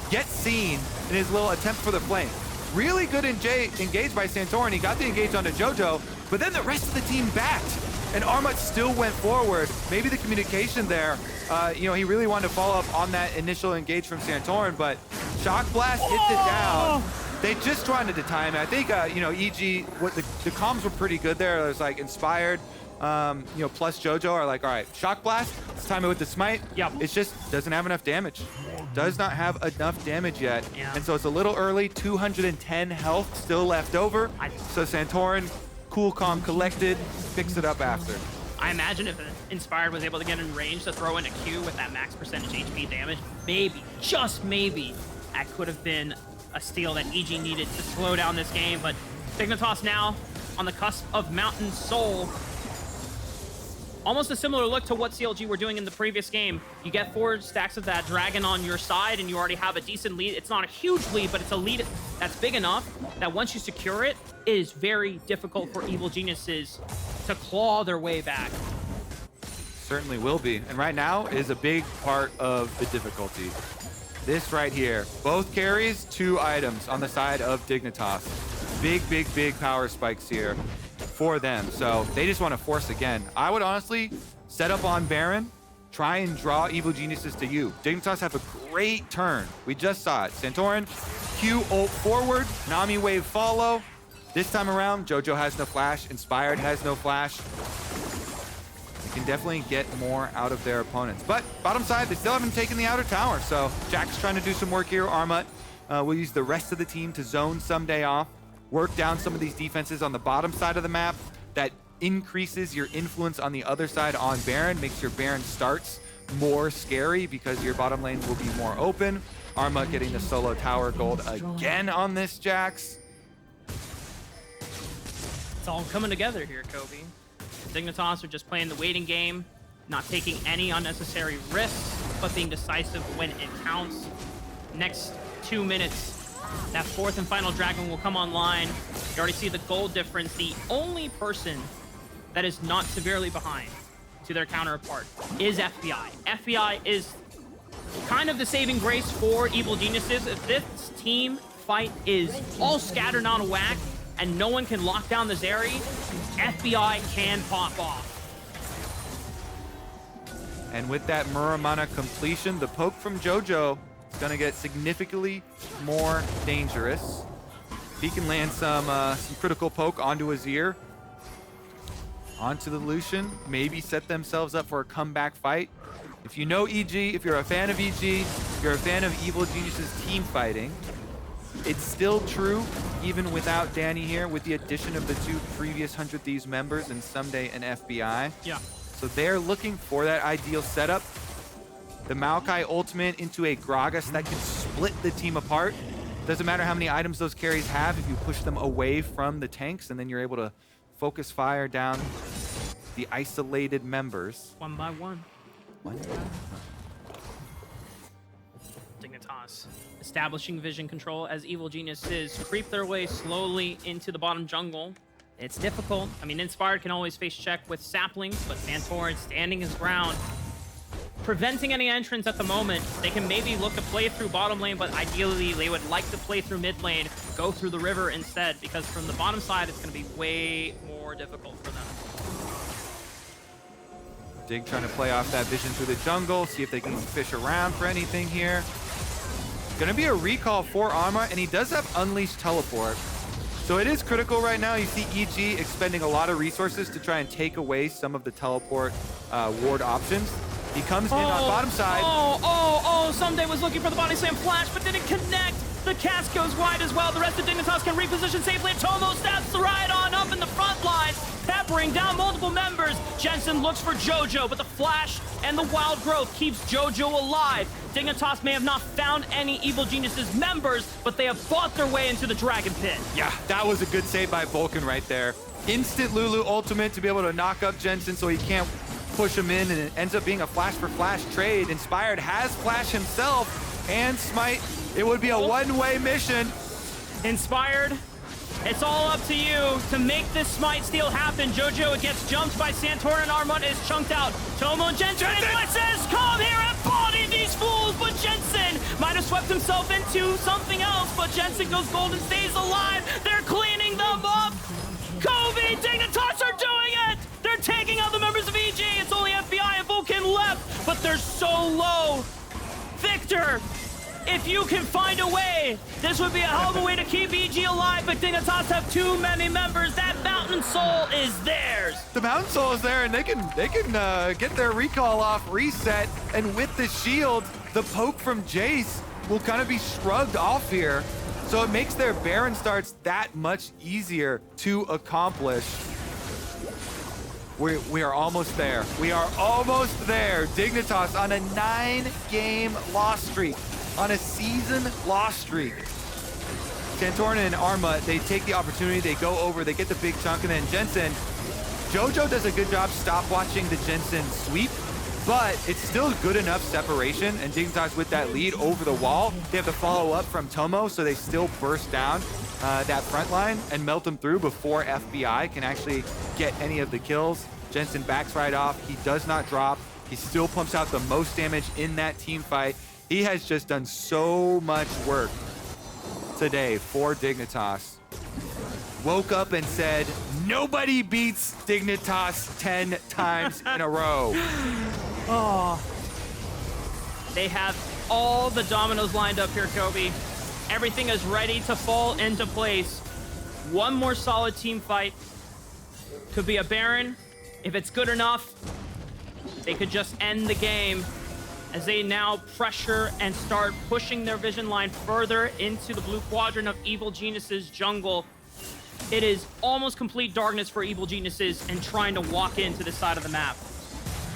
gets seen in his little attempt for the flank. Really good engage by Santorin. He got the engage onto Jojo, but then the rest of the team backed, and Armut still went forward. Maybe the communication there, he really wanted to follow up on that initial engage from Santorin, but Shock Blast hits it down. They just tried to time it. I think, EG, the comms were pretty good there. It was like Inspired, plus Jojo are like, all right, Shock Blast, let's time it with the smite. Yep. It just doesn't have enough damage. Does not have enough damage yet. Yeah. And so it's a little early, 210 health still left over. So Santorin, cool, calm, collected, fix it up after. I imagine if Inspired was able to get in range to throw in a Q with that max percentage HP damage, maybe, just maybe, that could have been a steal that EG needed to slow down this game. But Dignitas now on the cusp of Mountain Soul. Almost a similar look to what CLG were doing in the previous game. You get 4 stacks of that dragon on your side and you already have a decent lead. It's not a huge lead, but it's a lead that's big enough that once you secure it, it is very difficult for Evil Geniuses to claw their way back. Certainly will be. And right now is a big part of the difficulty. This right here. Both carries 2 items on the side of Dignitas. Big power spikes here for them. So they just want to force again. I would honestly set up on Baron, try and draw Evil Geniuses to you. Dignitas have a great turn. We just saw it. Santorin, Q ult forward, Nami wave follow. This time around, Jojo has no flash, Inspired has no flash. They can definitely get more out of their opponents. But bottom side, they still haven't taken the outer tower. So Jack's trying to do some work here. Armut will use the rest of the team to zone Ssumday off. Work down some of these defenses on the bottom side of the map. That increases your influence on the other side on Baron, makes your Baron starts more scary because your bottom lane will be more open. Armut getting the solo tower gold again on this Jax. It's all coming together here, Kobe. Dignitas are just playing the waiting game, not taking any unnecessary risks, but being decisive when it counts. Next 2 minutes, that 4th and final dragon will come online. You already see the gold difference. The only person that is not severely behind to their counterpart is FBI. FBI is kind of the saving grace for Evil Geniuses. If this team fight is all scattered out of whack and no one can lock down the Zeri, FBI can pop off. And with that Muramana completion, the poke from Jojo is going to get significantly more dangerous. He can land some critical poke onto Azir, onto the Lucian, maybe set themselves up for a comeback fight. If you know EG, if you're a fan of EG, if you're a fan of Evil Genius's team fighting, it's still true, even without Danny here, with the addition of the 2 previous 100 Thieves members in Ssumday and FBI. Yeah. So they're looking for that ideal setup. The Maokai ultimate into a Gragas that can split the team apart. Doesn't matter how many items those carries have, if you push them away from the tanks, and then you're able to focus fire down the isolated members. One by one. Dignitas establishing vision control as Evil Geniuses creep their way slowly into the bottom jungle. It's difficult. I mean, Inspired can always face check with saplings, but Santorin standing his ground, preventing any entrance at the moment. They can maybe look to play through bottom lane, but ideally they would like to play through mid lane, go through the river instead, because from the bottom side, it's going to be way more difficult for them. Dig trying to play off that vision through the jungle, see if they can fish around for anything here. Gonna be a recall for Armut, and he does have Unleashed Teleport. So it is critical right now. You see EG expending a lot of resources to try and take away some of the teleport ward options. He comes in on bottom side. Ssumday was looking for the body slam flash, but didn't connect. The cast goes wide as well. The rest of Dignitas can reposition safely. Tomo stabs the Riot on up in the front line, peppering down multiple members. Jensen looks for Jojo, but the flash and the wild growth keeps Jojo alive. Dignitas may have not found any Evil Geniuses members, but they have fought their way into the Dragon Pit. Yeah, that was a good save by Vulcan right there. Instant Lulu ultimate to be able to knock up Jensen so he can't push him in, and it ends up being a flash for flash trade. Inspired has flash himself and smite. It would be a one-way mission. Inspired, it's all up to you to make this smite steal happen. Jojo gets jumped by Santorin, and Armut is chunked out. Tomo and Jensen says, come here and body these fools, but Jensen might have swept himself into something else, but Jensen goes gold and stays alive. They're cleaning them up. Kobe, Dignitas are doing it. They're taking out the members of EG. It's only FBI and Vulcan left, but they're so low. Victor, if you can find a way, this would be a hell of a way to keep EG alive, but Dignitas have too many members. That Mountain Soul is theirs. The Mountain Soul is there, and they can get their recall off, reset, and with the shield, the poke from Jayce will kind of be shrugged off here. So it makes their Baron starts that much easier to accomplish. We are almost there. We are almost there. Dignitas on a 9-game loss streak, on a season loss streak. Santorin and Armut, they take the opportunity, they go over, they get the big chunk, and then Jensen. Jojo does a good job stopwatching the Jensen sweep, but it's still good enough separation, and Dignitas with that lead over the wall. They have to follow up from Tomo, so they still burst down that front line and melt them through before FBI can actually get any of the kills. Jensen backs right off. He does not drop. He still pumps out the most damage in that team fight. He has just done so much work today for Dignitas. Woke up and said, nobody beats Dignitas 10 times in a row. Oh. They have all the dominoes lined up here, Kobe. Everything is ready to fall into place. One more solid team fight. Could be a Baron. If it's good enough, they could just end the game as they now pressure and start pushing their vision line further into the blue quadrant of Evil Genius's jungle. It is almost complete darkness for Evil Geniuses and trying to walk into this side of the map.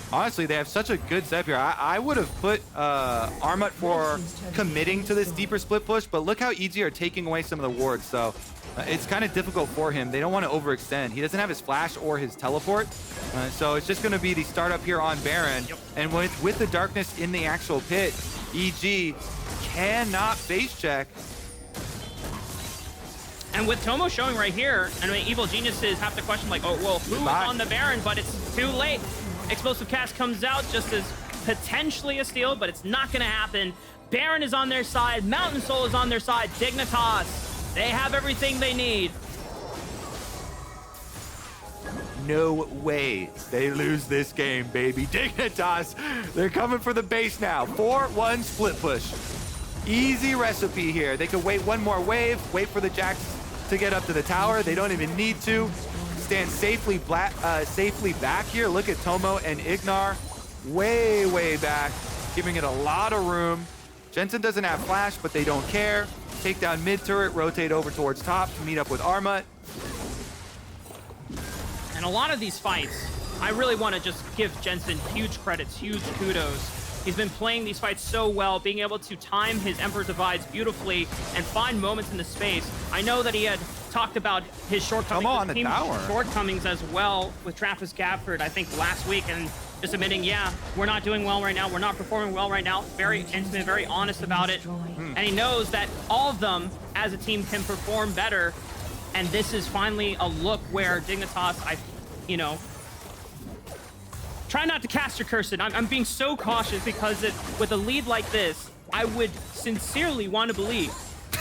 Honestly, they have such a good setup here. I would have put Armut for committing to this deeper split push, but look how EG are taking away some of the wards, so it's kind of difficult for him. They don't want to overextend. He doesn't have his flash or his teleport, so it's just going to be the startup here on Baron. Yep. And with the darkness in the actual pit, EG cannot face check. And with Tomo showing right here, I mean, Evil Geniuses have to question, like, oh, well, who's on the Baron? But it's too late. Explosive Cast comes out just as potentially a steal, but it's not going to happen. Baron is on their side. Mountain Soul is on their side. Dignitas, they have everything they need. no way they lose this game, baby. Dignitas, they're coming for the base now. 4-1 split push. Easy recipe here. They could wait one more wave, wait for the Jax to get up to the tower. They don't even need to. Stand safely back here. Look at Tomo and IgNar way back, giving it a lot of room. Jensen doesn't have flash, but they don't care. Take down mid turret, rotate over towards top to meet up with Armut. And a lot of these fights, I really want to just give Jensen huge credits, huge kudos. He's been playing these fights so well, being able to time his Emperor Divides beautifully and find moments in the space. I know that he had talked about his shortcomings, on the tower. shortcomings as well with Travis Gafford, I think last week, and just admitting, yeah, we're not doing well right now. We're not performing well right now. Very intimate, very honest about it. And he knows that all of them as a team can perform better. And this is finally a look where Dignitas, try not to cast your curse in. I'm being so cautious because with a lead like this, I would sincerely want to believe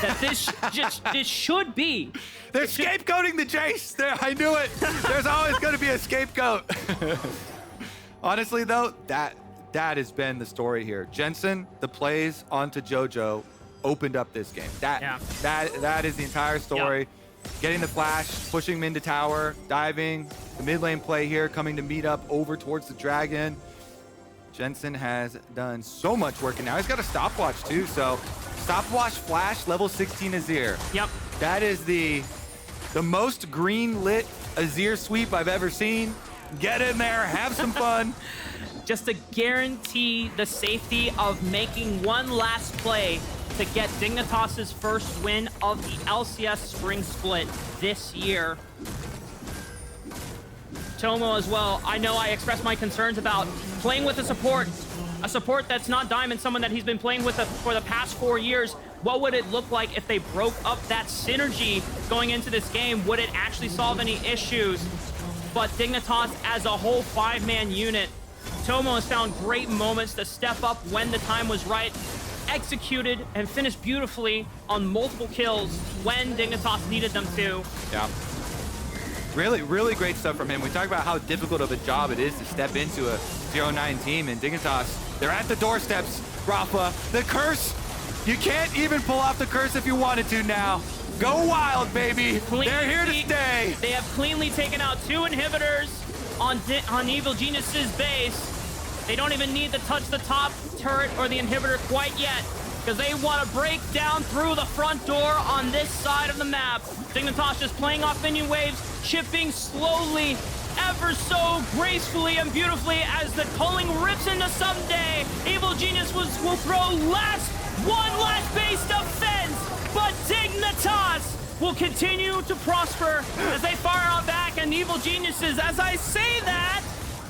that this should be. They're scapegoating the Jayce. I knew it. There's always going to be a scapegoat. Honestly, though, that has been the story here. Jensen, the plays onto Jojo, opened up this game. That is the entire story. Yep. Getting the flash, pushing him into tower, diving. The mid lane play here, coming to meet up over towards the dragon. Jensen has done so much work, and now he's got a stopwatch too. So stopwatch flash, level 16 Azir. Yep. That is the most green lit Azir sweep I've ever seen. Get in there, have some fun. Just to guarantee the safety of making one last play to get Dignitas' first win of the LCS Spring Split this year. Tomo as well. I know I expressed my concerns about playing with a support that's not Diamond, someone that he's been playing with for the past 4 years. What would it look like if they broke up that synergy going into this game? Would it actually solve any issues? But Dignitas as a whole 5-man unit, Tomo has found great moments to step up when the time was right, executed and finished beautifully on multiple kills when Dignitas needed them to. Yeah. Really great stuff from him. We talk about how difficult of a job it is to step into a 0-9 team, and Dignitas, they're at the doorsteps. Raafaa, the curse, you can't even pull off the curse if you wanted to now. Go wild, baby. They're here to stay. They have cleanly taken out 2 inhibitors on Evil Genius's base. They don't even need to touch the top turret or the inhibitor quite yet, because they want to break down through the front door on this side of the map. Dignitas just playing off minion waves, chipping slowly, ever so gracefully and beautifully as the culling rips into Ssumday. Evil Genius will throw one last base defense, but Dignitas will continue to prosper as they fire out back, and Evil Geniuses, as I say that,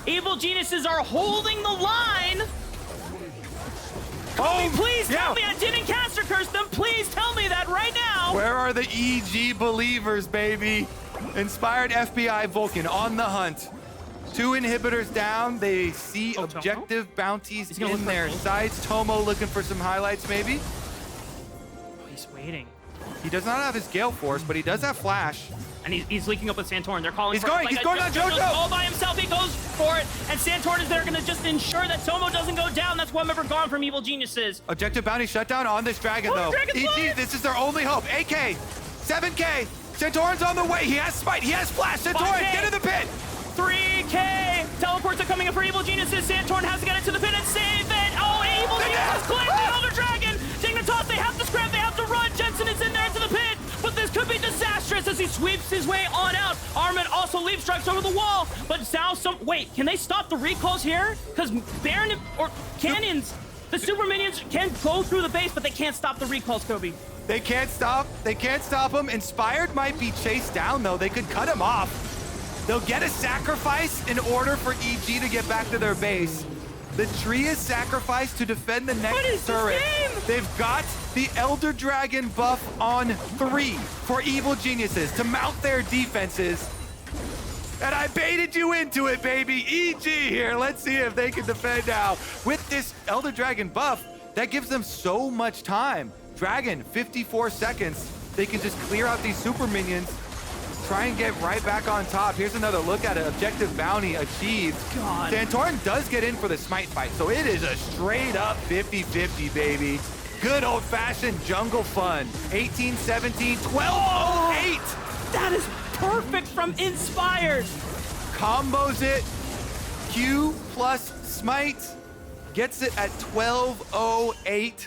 Evil Geniuses are holding the line. Kobe, please tell me I didn't caster curse them. Please tell me that right now. Where are the EG believers, baby? Inspired FBI Vulcan on the hunt. 2 inhibitors down. They see objective bounties in their sights. Tomo looking for some highlights, maybe. Oh, he's waiting. He does not have his Gale Force, but he does have Flash. And he's leaking up with Santorin. They're calling he's going on Jojo! All by himself, he goes for it. And Santorin is there gonna just ensure that Tomo doesn't go down. That's one member gone from Evil Geniuses. Objective bounty shutdown on this dragon, though. EG, this is their only hope. AK, 7K. Santorin's on the way. He has Smite, he has Flash. Santorin, get in the pit. 3K. Teleports are coming in for Evil Geniuses. Santorin has to get into the pit and save it. Oh, Evil Geniuses claim the Elder Dragon. Dignitas, they have to scrap, they have to run. Jensen is in there into the pit. But this could be disastrous as he sweeps his way on out. Armut also leap strikes over the wall. But now wait, can they stop the recalls here? Because Baron or Canyons, the super minions can go through the base, but they can't stop the recalls, Kobe. They can't stop him. Inspired might be chased down, though. They could cut him off. They'll get a sacrifice in order for EG to get back to their base. The tree is sacrificed to defend the next turret. They've got the Elder Dragon buff on 3 for Evil Geniuses to mount their defenses. And I baited you into it, baby. EG here. Let's see if they can defend now. With this Elder Dragon buff, that gives them so much time. Dragon, 54 seconds. They can just clear out these super minions. try and get right back on top. Here's another look at it. Objective bounty achieved. God. Santorin does get in for the smite fight, so it is a straight up 50-50, baby. Good old-fashioned jungle fun. 18-17, 12-08. That is perfect from Inspired. Combos it. Q plus smite. Gets it at 12-08.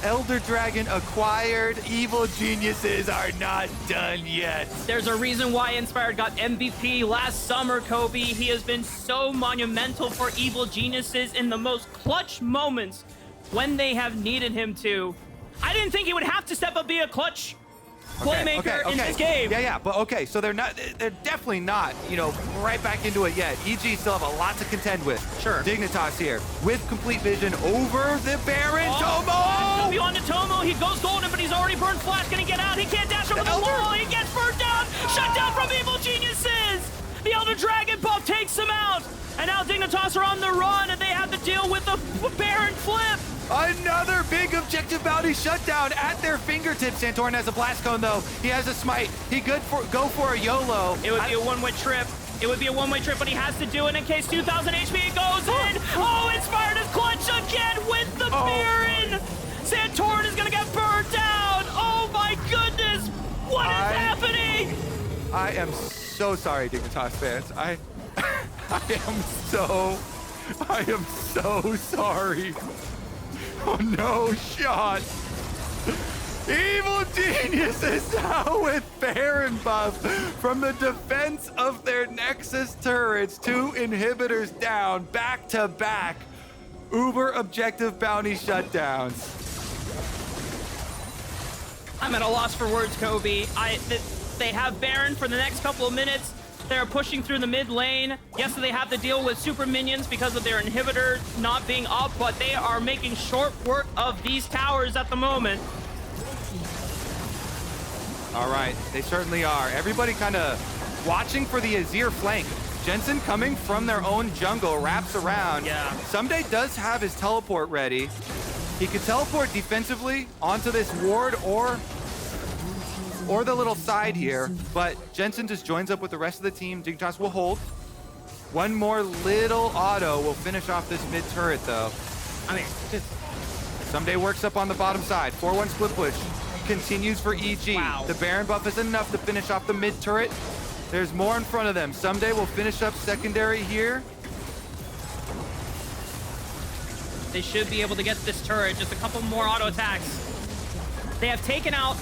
Elder Dragon acquired. Evil Geniuses are not done yet. There's a reason why Inspired got MVP last summer, Kobe. He has been so monumental for Evil Geniuses in the most clutch moments when they have needed him to. I didn't think he would have to step up, be a clutch playmaker in this game. Yeah, but okay, so they're definitely not, right back into it yet. EG still have a lot to contend with. Sure. Dignitas here with complete vision over the Baron. Tomo! W on to Tomo. He goes golden, but he's already burned flash. Can he get out? He can't dash over the wall. He gets burned down. Shut down from Evil Geniuses. The Elder Dragon buff takes him out. And now Dignitas are on the run, and they have to deal with the Baron flip. Another big objective bounty shutdown at their fingertips. Santorin has a blast cone though. He has a smite. He go for a YOLO. It would be a one-way trip. It would be a one-way trip, but he has to do it in case 2,000 HP goes in. Oh, Inspired is clutch again with the Baron. Santorin is gonna get burned down. Oh my goodness, what is happening? I am so sorry, Dignitas fans. I am so sorry. Oh no, shot. Evil Geniuses now with Baron buff from the defense of their Nexus turrets. 2 inhibitors down, back to back. Uber objective bounty shutdowns. I'm at a loss for words, Kobe. They have Baron for the next couple of minutes. They're pushing through the mid lane. Yes, they have to deal with super minions because of their inhibitor not being up, but they are making short work of these towers at the moment. All right, they certainly are. Everybody kind of watching for the Azir flank. Jensen coming from their own jungle, wraps around. Yeah. Ssumday does have his teleport ready. He could teleport defensively onto this ward or the little side here, but Jensen just joins up with the rest of the team. Dignitas will hold. One more little auto will finish off this mid turret though. I mean, Ssumday works up on the bottom side. 4-1 split push continues for EG. Wow. The Baron buff is enough to finish off the mid turret. There's more in front of them. Ssumday will finish up secondary here. they should be able to get this turret. Just a couple more auto attacks. They have taken out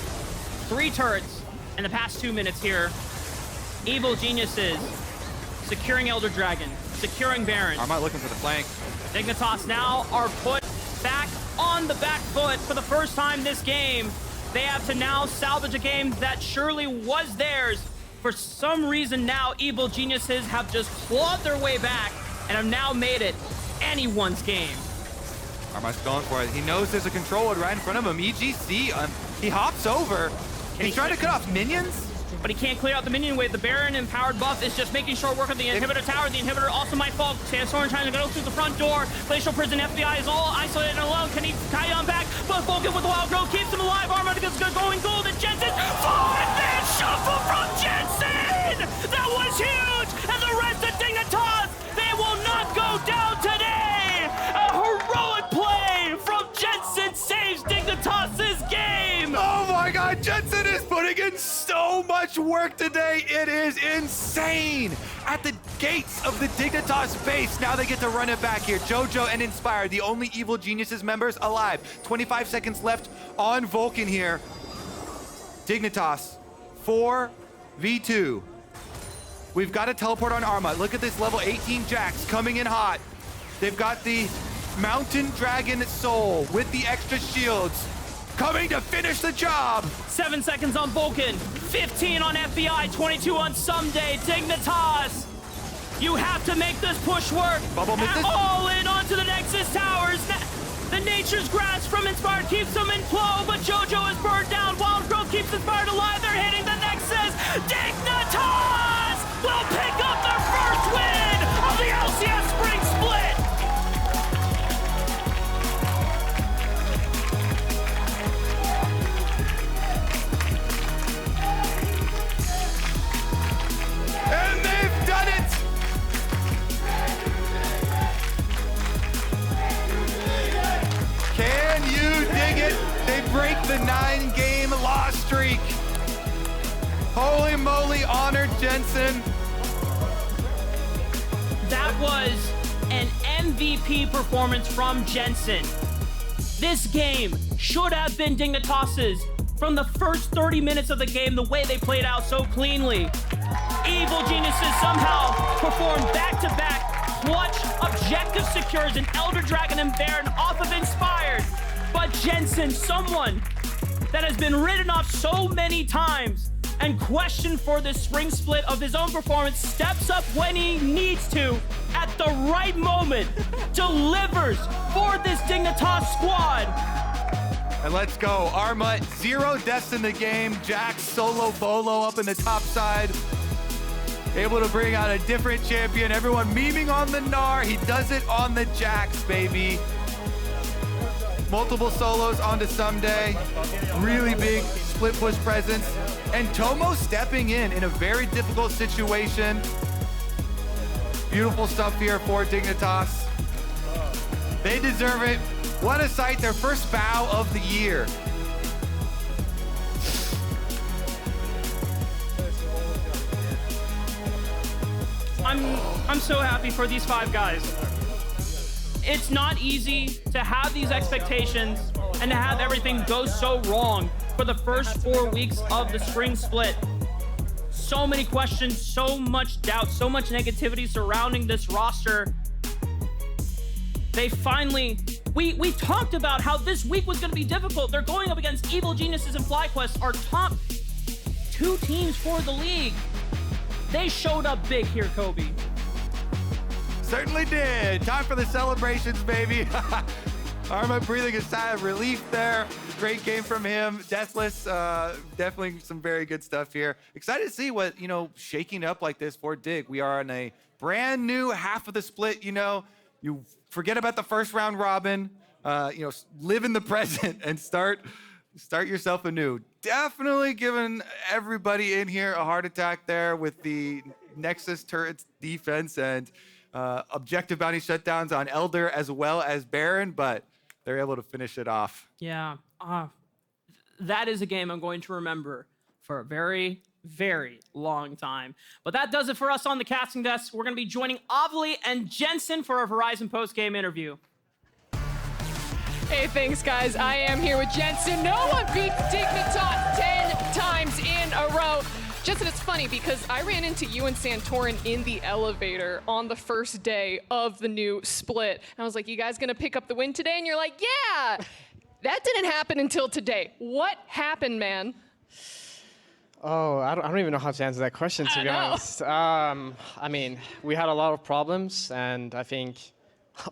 3 turrets in the past 2 minutes here. Evil Geniuses securing Elder Dragon, securing Baron. Armut looking for the flank. Dignitas now are put back on the back foot for the first time this game. They have to now salvage a game that surely was theirs. For some reason now, Evil Geniuses have just clawed their way back and have now made it anyone's game. Armut's going for it. He knows there's a control ward right in front of him. EGC, he hops over. He's trying to cut off minions. But he can't clear out the minion wave. The Baron empowered buff is just making short work of the inhibitor tower. The inhibitor also might fall. Santorin trying to go through the front door. Glacial Prison FBI is all isolated and alone. Can he tie on back? But Vulcan with the wild growth keeps him alive. Armut is going gold. And Jensen, 4-man shuffle from Jensen! That was huge! And the rest of Dignitas, they will not go down today! A heroic play from Jensen saves Dignitas' game! Oh my God, Jensen is putting in so much work today. It is insane. At the gates of the Dignitas base, now they get to run it back here. Jojo and Inspired, the only Evil Geniuses members alive. 25 seconds left on Vulcan here. Dignitas, 4v2. We've got a teleport on Armut. Look at this level 18 Jax coming in hot. They've got the Mountain Dragon Soul with the extra shields coming to finish the job. 7 seconds on Vulcan, 15 on FBI, 22 on Ssumday. Dignitas, you have to make this push work. Bubble misses. All in onto the Nexus towers. The Nature's Grasp from Inspired keeps them in flow, but Jojo is burned down. Wild Growth keeps Inspired alive. They're hitting the Nexus. Dignitas will pick up their first win of the LCS Spring Split. They break the 9-game loss streak. Holy moly, honored Jensen. That was an MVP performance from Jensen. This game should have been Dignitas's from the first 30 minutes of the game, the way they played out so cleanly. Evil Geniuses somehow performed back-to-back clutch objective secures an Elder Dragon and Baron off of Inspired. But Jensen, someone that has been written off so many times and questioned for this spring split of his own performance, steps up when he needs to at the right moment, delivers for this Dignitas squad. And let's go. Armut, 0 deaths in the game. Jax solo bolo up in the top side. Able to bring out a different champion. Everyone memeing on the Gnar. He does it on the Jax, baby. Multiple solos onto Ssumday. Really big split push presence. And Tomo stepping in a very difficult situation. Beautiful stuff here for Dignitas. They deserve it. What a sight, their first bow of the year. I'm so happy for these 5 guys. It's not easy to have these expectations and to have everything go so wrong for the first 4 weeks of the spring split. So many questions, so much doubt, so much negativity surrounding this roster. They finally, we talked about how this week was going to be difficult. They're going up against Evil Geniuses and FlyQuest, our top 2 teams for the league. They showed up big here, Kobe. Certainly did. Time for the celebrations, baby. Armut breathing a sigh of relief there. Great game from him. Deathless, definitely some very good stuff here. Excited to see what, shaking up like this for Dig. We are in a brand new half of the split, You forget about the first round robin, live in the present and start yourself anew. Definitely giving everybody in here a heart attack there with the Nexus turrets defense and objective bounty shutdowns on Elder as well as Baron, but they're able to finish it off. Yeah, that is a game I'm going to remember for a very, very long time. But that does it for us on the casting desk. We're going to be joining Ovilee and Jensen for a Verizon post-game interview. Hey, thanks, guys. I am here with Jensen. No one beats Dignitas 10 times in a row. Jensen, it's funny because I ran into you and Santorin in the elevator on the first day of the new split. And I was like, you guys gonna pick up the win today? And you're like, yeah! That didn't happen until today. What happened, man? Oh, I don't even know how to answer that question, to be honest. I mean, we had a lot of problems, and I think,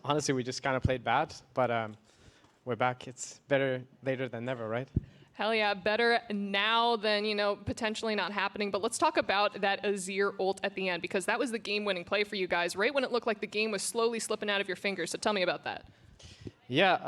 honestly, we just kind of played bad. But we're back. It's better later than never, right? Hell yeah, better now than, potentially not happening. But let's talk about that Azir ult at the end, because that was the game-winning play for you guys, right when it looked like the game was slowly slipping out of your fingers. So tell me about that. Yeah,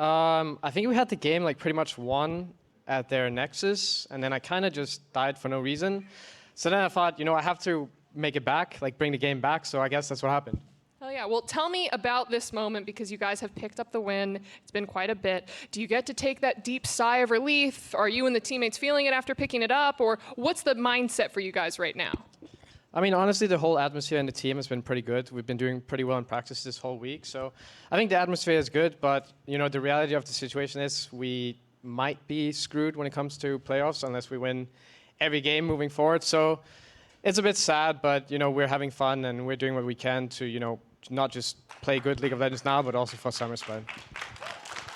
I think we had the game pretty much won at their Nexus, and then I kind of just died for no reason. So then I thought, I have to make it back, bring the game back, so I guess that's what happened. Hell yeah. Well, tell me about this moment, because you guys have picked up the win. It's been quite a bit. Do you get to take that deep sigh of relief? Are you and the teammates feeling it after picking it up? Or what's the mindset for you guys right now? I mean, honestly, the whole atmosphere in the team has been pretty good. We've been doing pretty well in practice this whole week. So I think the atmosphere is good, but, the reality of the situation is we might be screwed when it comes to playoffs unless we win every game moving forward. So it's a bit sad, but, we're having fun and we're doing what we can to, not just play good League of Legends now, but also for Summer Split.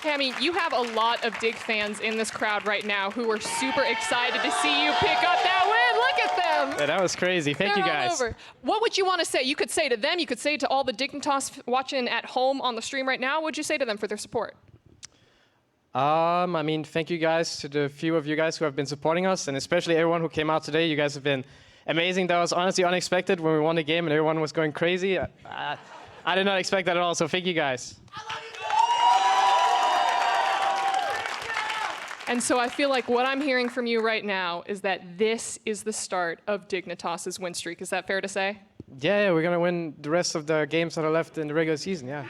Hey, I mean, you have a lot of Dig fans in this crowd right now who are super excited to see you pick up that win. Look at them. Yeah, that was crazy. Thank you, guys. All over. What would you want to say? You could say to them, you could say to all the Dignitas watching at home on the stream right now. What would you say to them for their support? I mean, thank you guys to the few of you guys who have been supporting us, and especially everyone who came out today. You guys have been amazing. That was honestly unexpected when we won the game and everyone was going crazy. I did not expect that at all, so thank you guys. And so I feel like what I'm hearing from you right now is that this is the start of Dignitas' win streak. Is that fair to say? Yeah, we're going to win the rest of the games that are left in the regular season, yeah.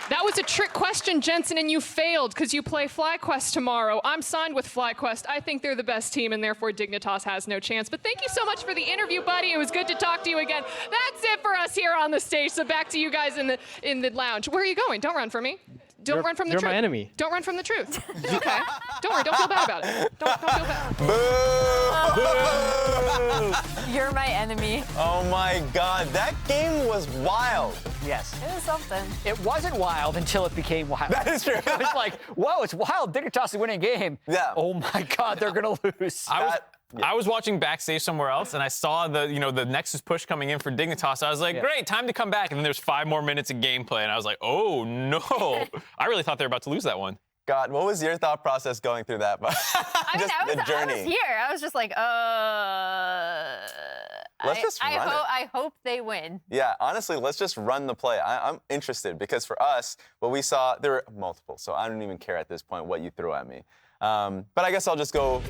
That was a trick question, Jensen, and you failed because you play FlyQuest tomorrow. I'm signed with FlyQuest. I think they're the best team, and therefore Dignitas has no chance. But thank you so much for the interview, buddy. It was good to talk to you again. That's it for us here on the stage. So back to you guys in the lounge. Where are you going? Don't run from me. Don't run from the truth. You're my enemy. Don't run from the truth. Okay. Don't worry. Don't feel bad about it. Don't feel bad. Boo! You're my enemy. Oh my God, that game was wild. Yes. It was something. It wasn't wild until it became wild. That is true. It was like, whoa, it's wild. Dignitas is winning a game. Yeah. Oh my God, they're gonna lose. I was watching backstage somewhere else, and I saw the Nexus push coming in for Dignitas. I was like, great, time to come back. And then there's 5 more minutes of gameplay, and I was like, oh no. I really thought they were about to lose that one. God, what was your thought process going through that? I mean, I was here. I was just like, Let's just run it. I hope they win. Yeah, honestly, let's just run the play. I'm interested because for us, what we saw, there were multiple, so I don't even care at this point what you threw at me. But I guess I'll just go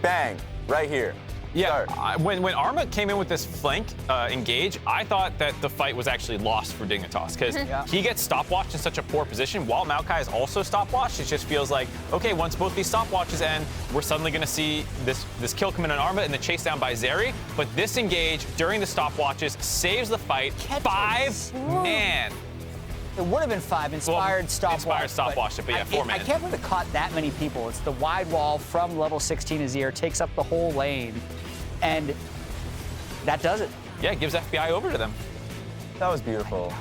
bang, right here. Yeah, when Armut came in with this flank engage, I thought that the fight was actually lost for Dignitas because he gets stopwatched in such a poor position while Maokai is also stopwatched. It just feels like, okay, once both these stopwatches end, we're suddenly going to see this kill come in on Armut and the chase down by Zeri. But this engage during the stopwatches saves the fight. 5 man. It would have been 5. Inspired stopwatch. Inspired stopwatch, but yeah, 4 man. I can't believe it caught that many people. It's the wide wall from level 16 Azir, takes up the whole lane, and that does it. Yeah, it gives FBI over to them. That was beautiful.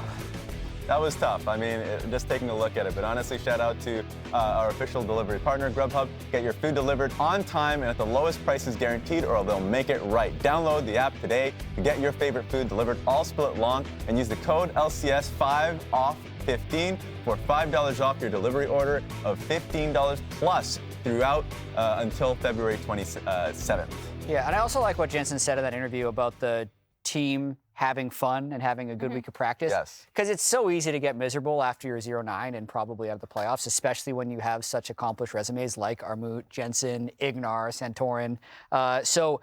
That was tough. I mean, just taking a look at it. But honestly, shout out to our official delivery partner, Grubhub. Get your food delivered on time and at the lowest prices guaranteed, or they'll make it right. Download the app today to get your favorite food delivered all split long, and use the code LCS5OFF15 for $5 off your delivery order of $15 plus throughout until February 27th. Yeah, and I also like what Jensen said in that interview about the team having fun and having a good week of practice. Yes. Because it's so easy to get miserable after you're 0-9 and probably out of the playoffs, especially when you have such accomplished resumes like Armut, Jensen, IgNar, Santorin. So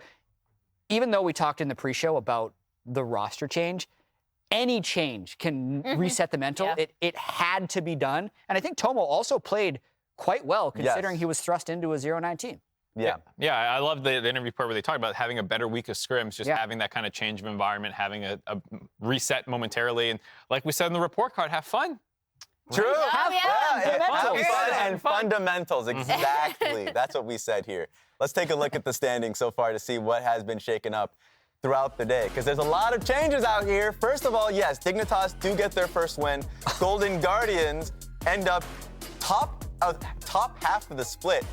even though we talked in the pre-show about the roster change, any change can reset the mental. Yeah. It had to be done. And I think Tomo also played quite well considering he was thrust into a 0-9 team. Yeah. Yeah, I love the interview part where they talk about having a better week of scrims, just having that kind of change of environment, having a reset momentarily. And like we said in the report card, have fun. True. Oh, yeah. Have fun and fundamentals. Exactly. That's what we said here. Let's take a look at the standings so far to see what has been shaken up throughout the day, because there's a lot of changes out here. First of all, yes, Dignitas do get their first win. Golden Guardians end up top half of the split.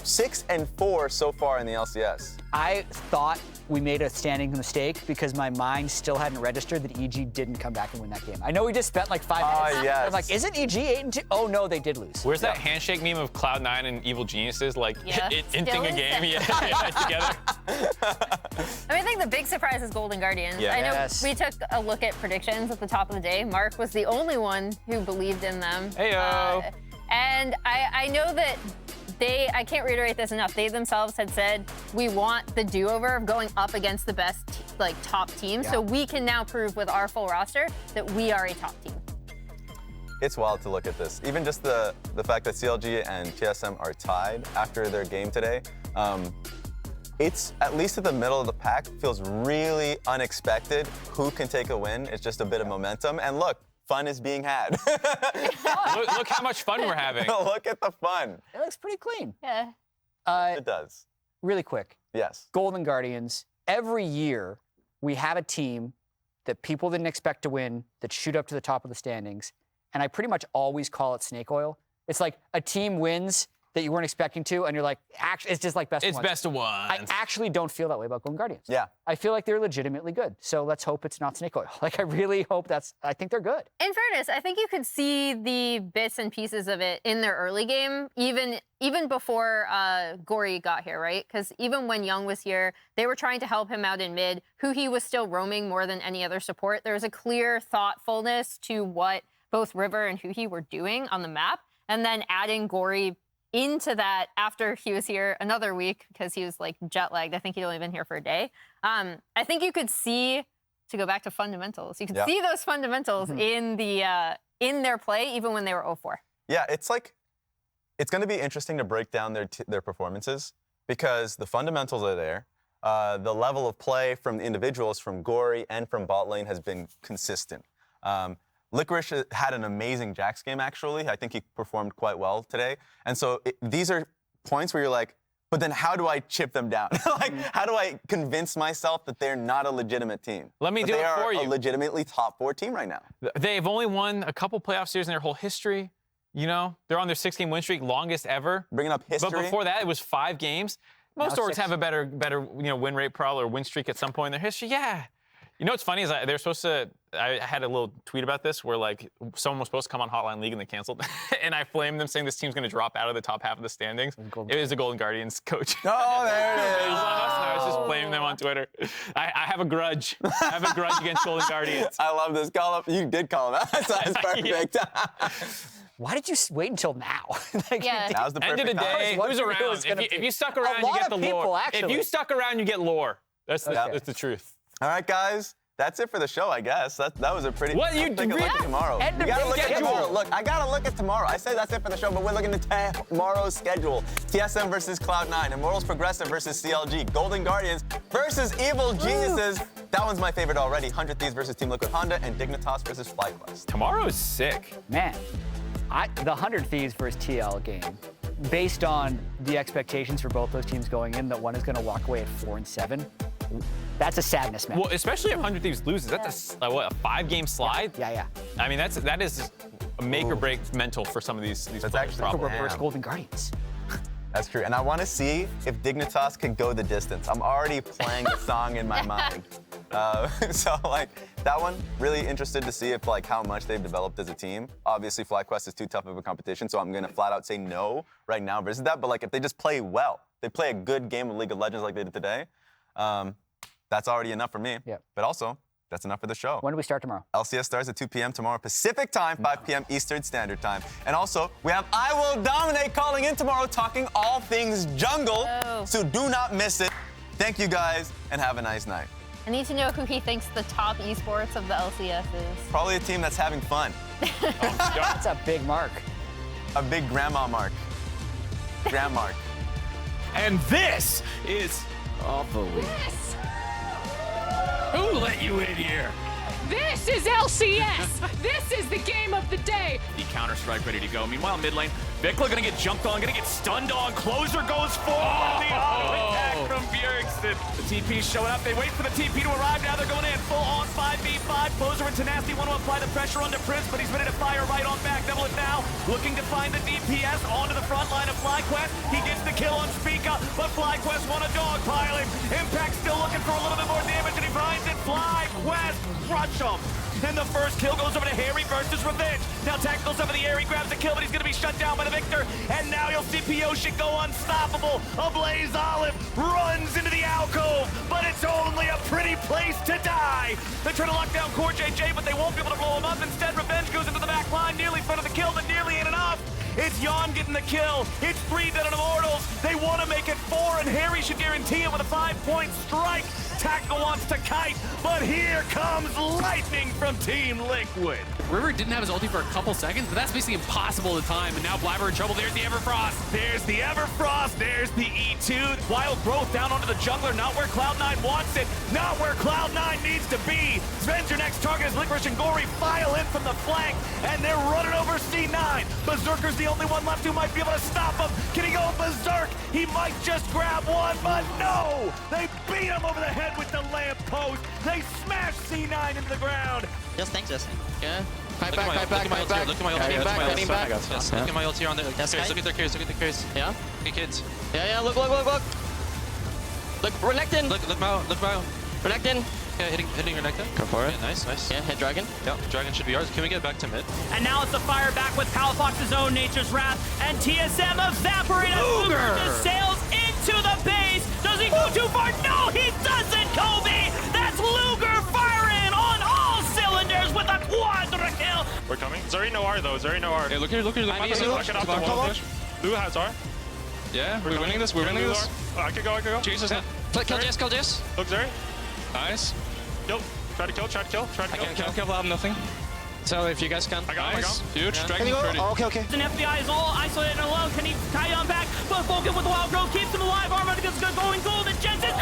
6-4 so far in the LCS. I thought we made a standing mistake because my mind still hadn't registered that EG didn't come back and win that game. I know we just spent like 5 minutes. Yes. I'm like, isn't EG 8-2? Oh no, they did lose. Where's that handshake meme of Cloud9 and Evil Geniuses like inting a game together? I mean, I think the big surprise is Golden Guardians. Yeah. I know we took a look at predictions at the top of the day. Mark was the only one who believed in them. Heyo. And I know that I can't reiterate this enough, they themselves had said, we want the do-over of going up against the best top team, so we can now prove with our full roster that we are a top team. It's wild to look at this. Even just the fact that CLG and TSM are tied after their game today, it's, at least at the middle of the pack, feels really unexpected. Who can take a win? It's just a bit of momentum. And look, fun is being had. look how much fun we're having. Look at the fun. It looks pretty clean. Yeah. It does. Really quick. Yes. Golden Guardians. Every year, we have a team that people didn't expect to win that shoot up to the top of the standings. And I pretty much always call it snake oil. It's like a team wins that you weren't expecting to, and you're like, actually, it's just like best of ones. It's best of ones. I actually don't feel that way about Golden Guardians. Yeah. I feel like they're legitimately good. So let's hope it's not snake oil. Like, I really hope I think they're good. In fairness, I think you could see the bits and pieces of it in their early game, even before Gory got here, right? Because even when Young was here, they were trying to help him out in mid. He was still roaming more than any other support. There was a clear thoughtfulness to what both River and Huhi were doing on the map, and then adding Gory into that after he was here another week because he was like jet lagged. I think he'd only been here for a day. I think you could see, to go back to fundamentals, you could see those fundamentals in the in their play, even when they were 0-4. Yeah, it's like, it's going to be interesting to break down their performances because the fundamentals are there. The level of play from the individuals, from Gory and from bot lane has been consistent. Licorice had an amazing Jax game, actually. I think he performed quite well today. And so these are points where you're like, but then how do I chip them down? Like, how do I convince myself that they're not a legitimate team? Let me do it for you. They are a legitimately top 4 team right now. They've only won a couple playoff series in their whole history. You know, they're on their 6-game win streak, longest ever. Bringing up history. But before that, it was 5 games. Most orgs have a better win rate probably or win streak at some point in their history. Yeah. You know what's funny is they're supposed to. I had a little tweet about this where like someone was supposed to come on Hotline League and they canceled, and I flamed them saying this team's going to drop out of the top half of the standings. It was the Golden Guardians coach. Oh, there it is. I was just blaming them on Twitter. I have a grudge. I have a grudge against Golden Guardians. I love this call up. You did call him out. That's perfect. Why did you wait until now? Yeah. That was the perfect End of the day, who's around? If you stuck around, you get the lore. If you stuck around, you get lore. That's the truth. All right, guys. That's it for the show, I guess. That was a pretty. What you take a look at tomorrow. End of You gotta the look at schedule. tomorrow. Look, I gotta look at tomorrow. I say that's it for the show, but we're looking at tomorrow's schedule. TSM versus Cloud9, Immortals Progressive versus CLG, Golden Guardians versus Evil Geniuses. That one's my favorite already. 100 Thieves versus Team Liquid Honda, and Dignitas versus FlyQuest. Tomorrow is sick. Man, the 100 Thieves versus TL game, based on the expectations for both those teams going in, that one is going to walk away at 4-7. That's a sadness, man. Well, especially if 100 Thieves loses. That's a 5-game slide? Yeah. I mean, that is a make or break mental for some of these That's players. actually probably. Reverse Golden Guardians. That's true. And I want to see if Dignitas can go the distance. I'm already playing the song in my mind. So, like, that one, really interested to see if, like, how much they've developed as a team. Obviously, FlyQuest is too tough of a competition, so I'm going to flat out say no right now versus that. But, like, if they just play well, they play a good game of League of Legends like they did today, that's already enough for me. Yep. But also, that's enough for the show. When do we start tomorrow? LCS starts at 2 p.m. tomorrow Pacific time, 5 p.m. Eastern Standard Time. And also, we have I Will Dominate calling in tomorrow, talking all things jungle. Oh. So do not miss it. Thank you guys, and have a nice night. I need to know who he thinks the top esports of the LCS is. Probably a team that's having fun. That's a big mark. A big grandma mark. Grandmark. And this is Ovilee. Who let you in here? This is LCS. This is the game of the day. The counter-strike ready to go. Meanwhile, mid lane, Vikla gonna get jumped on, gonna get stunned on. Closer goes forward. The auto attack from Bjergsen. The TP's showing up. They wait for the TP to arrive. Now they're going in full on 5v5. Closer and Tenacity want to apply the pressure onto Prince, but he's ready to fire right on back. Double it now. Looking to find the DPS onto the front line of FlyQuest. He gets the kill on Spica, but FlyQuest want to dogpile him. Impact still looking for a little bit more damage, and he finds it. FlyQuest crush him. And the first kill goes over to Harry versus Revenge. Now Tactical's over the air, he grabs the kill, but he's gonna be shut down by the Victor. And now you'll see PO should go unstoppable. Ablaze Olive runs into the alcove, but it's only a pretty place to die. They try to lock down Core JJ, but they won't be able to blow him up. Instead, Revenge goes into the back line, nearly in front of the kill, but nearly ain't enough. It's Jan getting the kill. It's 3 dead on Immortals. They want to make it 4, and Harry should guarantee it with a 5-point strike. Tactical wants to kite, but here comes lightning from Team Liquid. River didn't have his ulti for a couple seconds, but that's basically impossible to time. And now Blabber in trouble. There's the Everfrost. There's the Everfrost. There's the E2. Wild Growth down onto the jungler. Not where Cloud9 wants it. Not where Cloud9 needs to be. Sven's your next target as Licorice and Gory file in from the flank, and they're running over C9. Berserker's the only one left who might be able to stop him. Can he go Berserk? He might just grab one, but no! They beat him over the head with the lamp post. They smash C9 into the ground. Just tank. Yeah. Look at my ult. Look at my ult. Yes, look at my ult here on the carries. Look at their carries. Look at the carries. Yeah. Hey kids. Yeah. Look. Look, Renekton. Look Mao. Renekton. Yeah, hitting Renekton. Go for it. Yeah, nice. Yeah, hit Dragon. Yeah, Dragon should be ours. Can we get back to mid? And now it's the fire back with Palafox's own Nature's Wrath, and TSM evaporate as Luger just sails into the base. Does he go too far? No, he doesn't, Kobe! That's Luger firing on all cylinders with a quadra kill. We're coming. Zeri no R though. Zeri no R. Hey, look here. Back it up to one push. Lulu has R. Yeah, we're winning this. We're winning this. Oh, I could go. Jayce is not. Kill Jayce. Look, Zeri. Nice. Kill. Try to kill. I can't kill. I have nothing. So if you guys can. I got him. Huge. Can you go? Oh, okay. An FBI is all isolated and alone. Can he tie on back? But Vulcan with the wild growth keeps him alive. Armut is going gold, and Jensen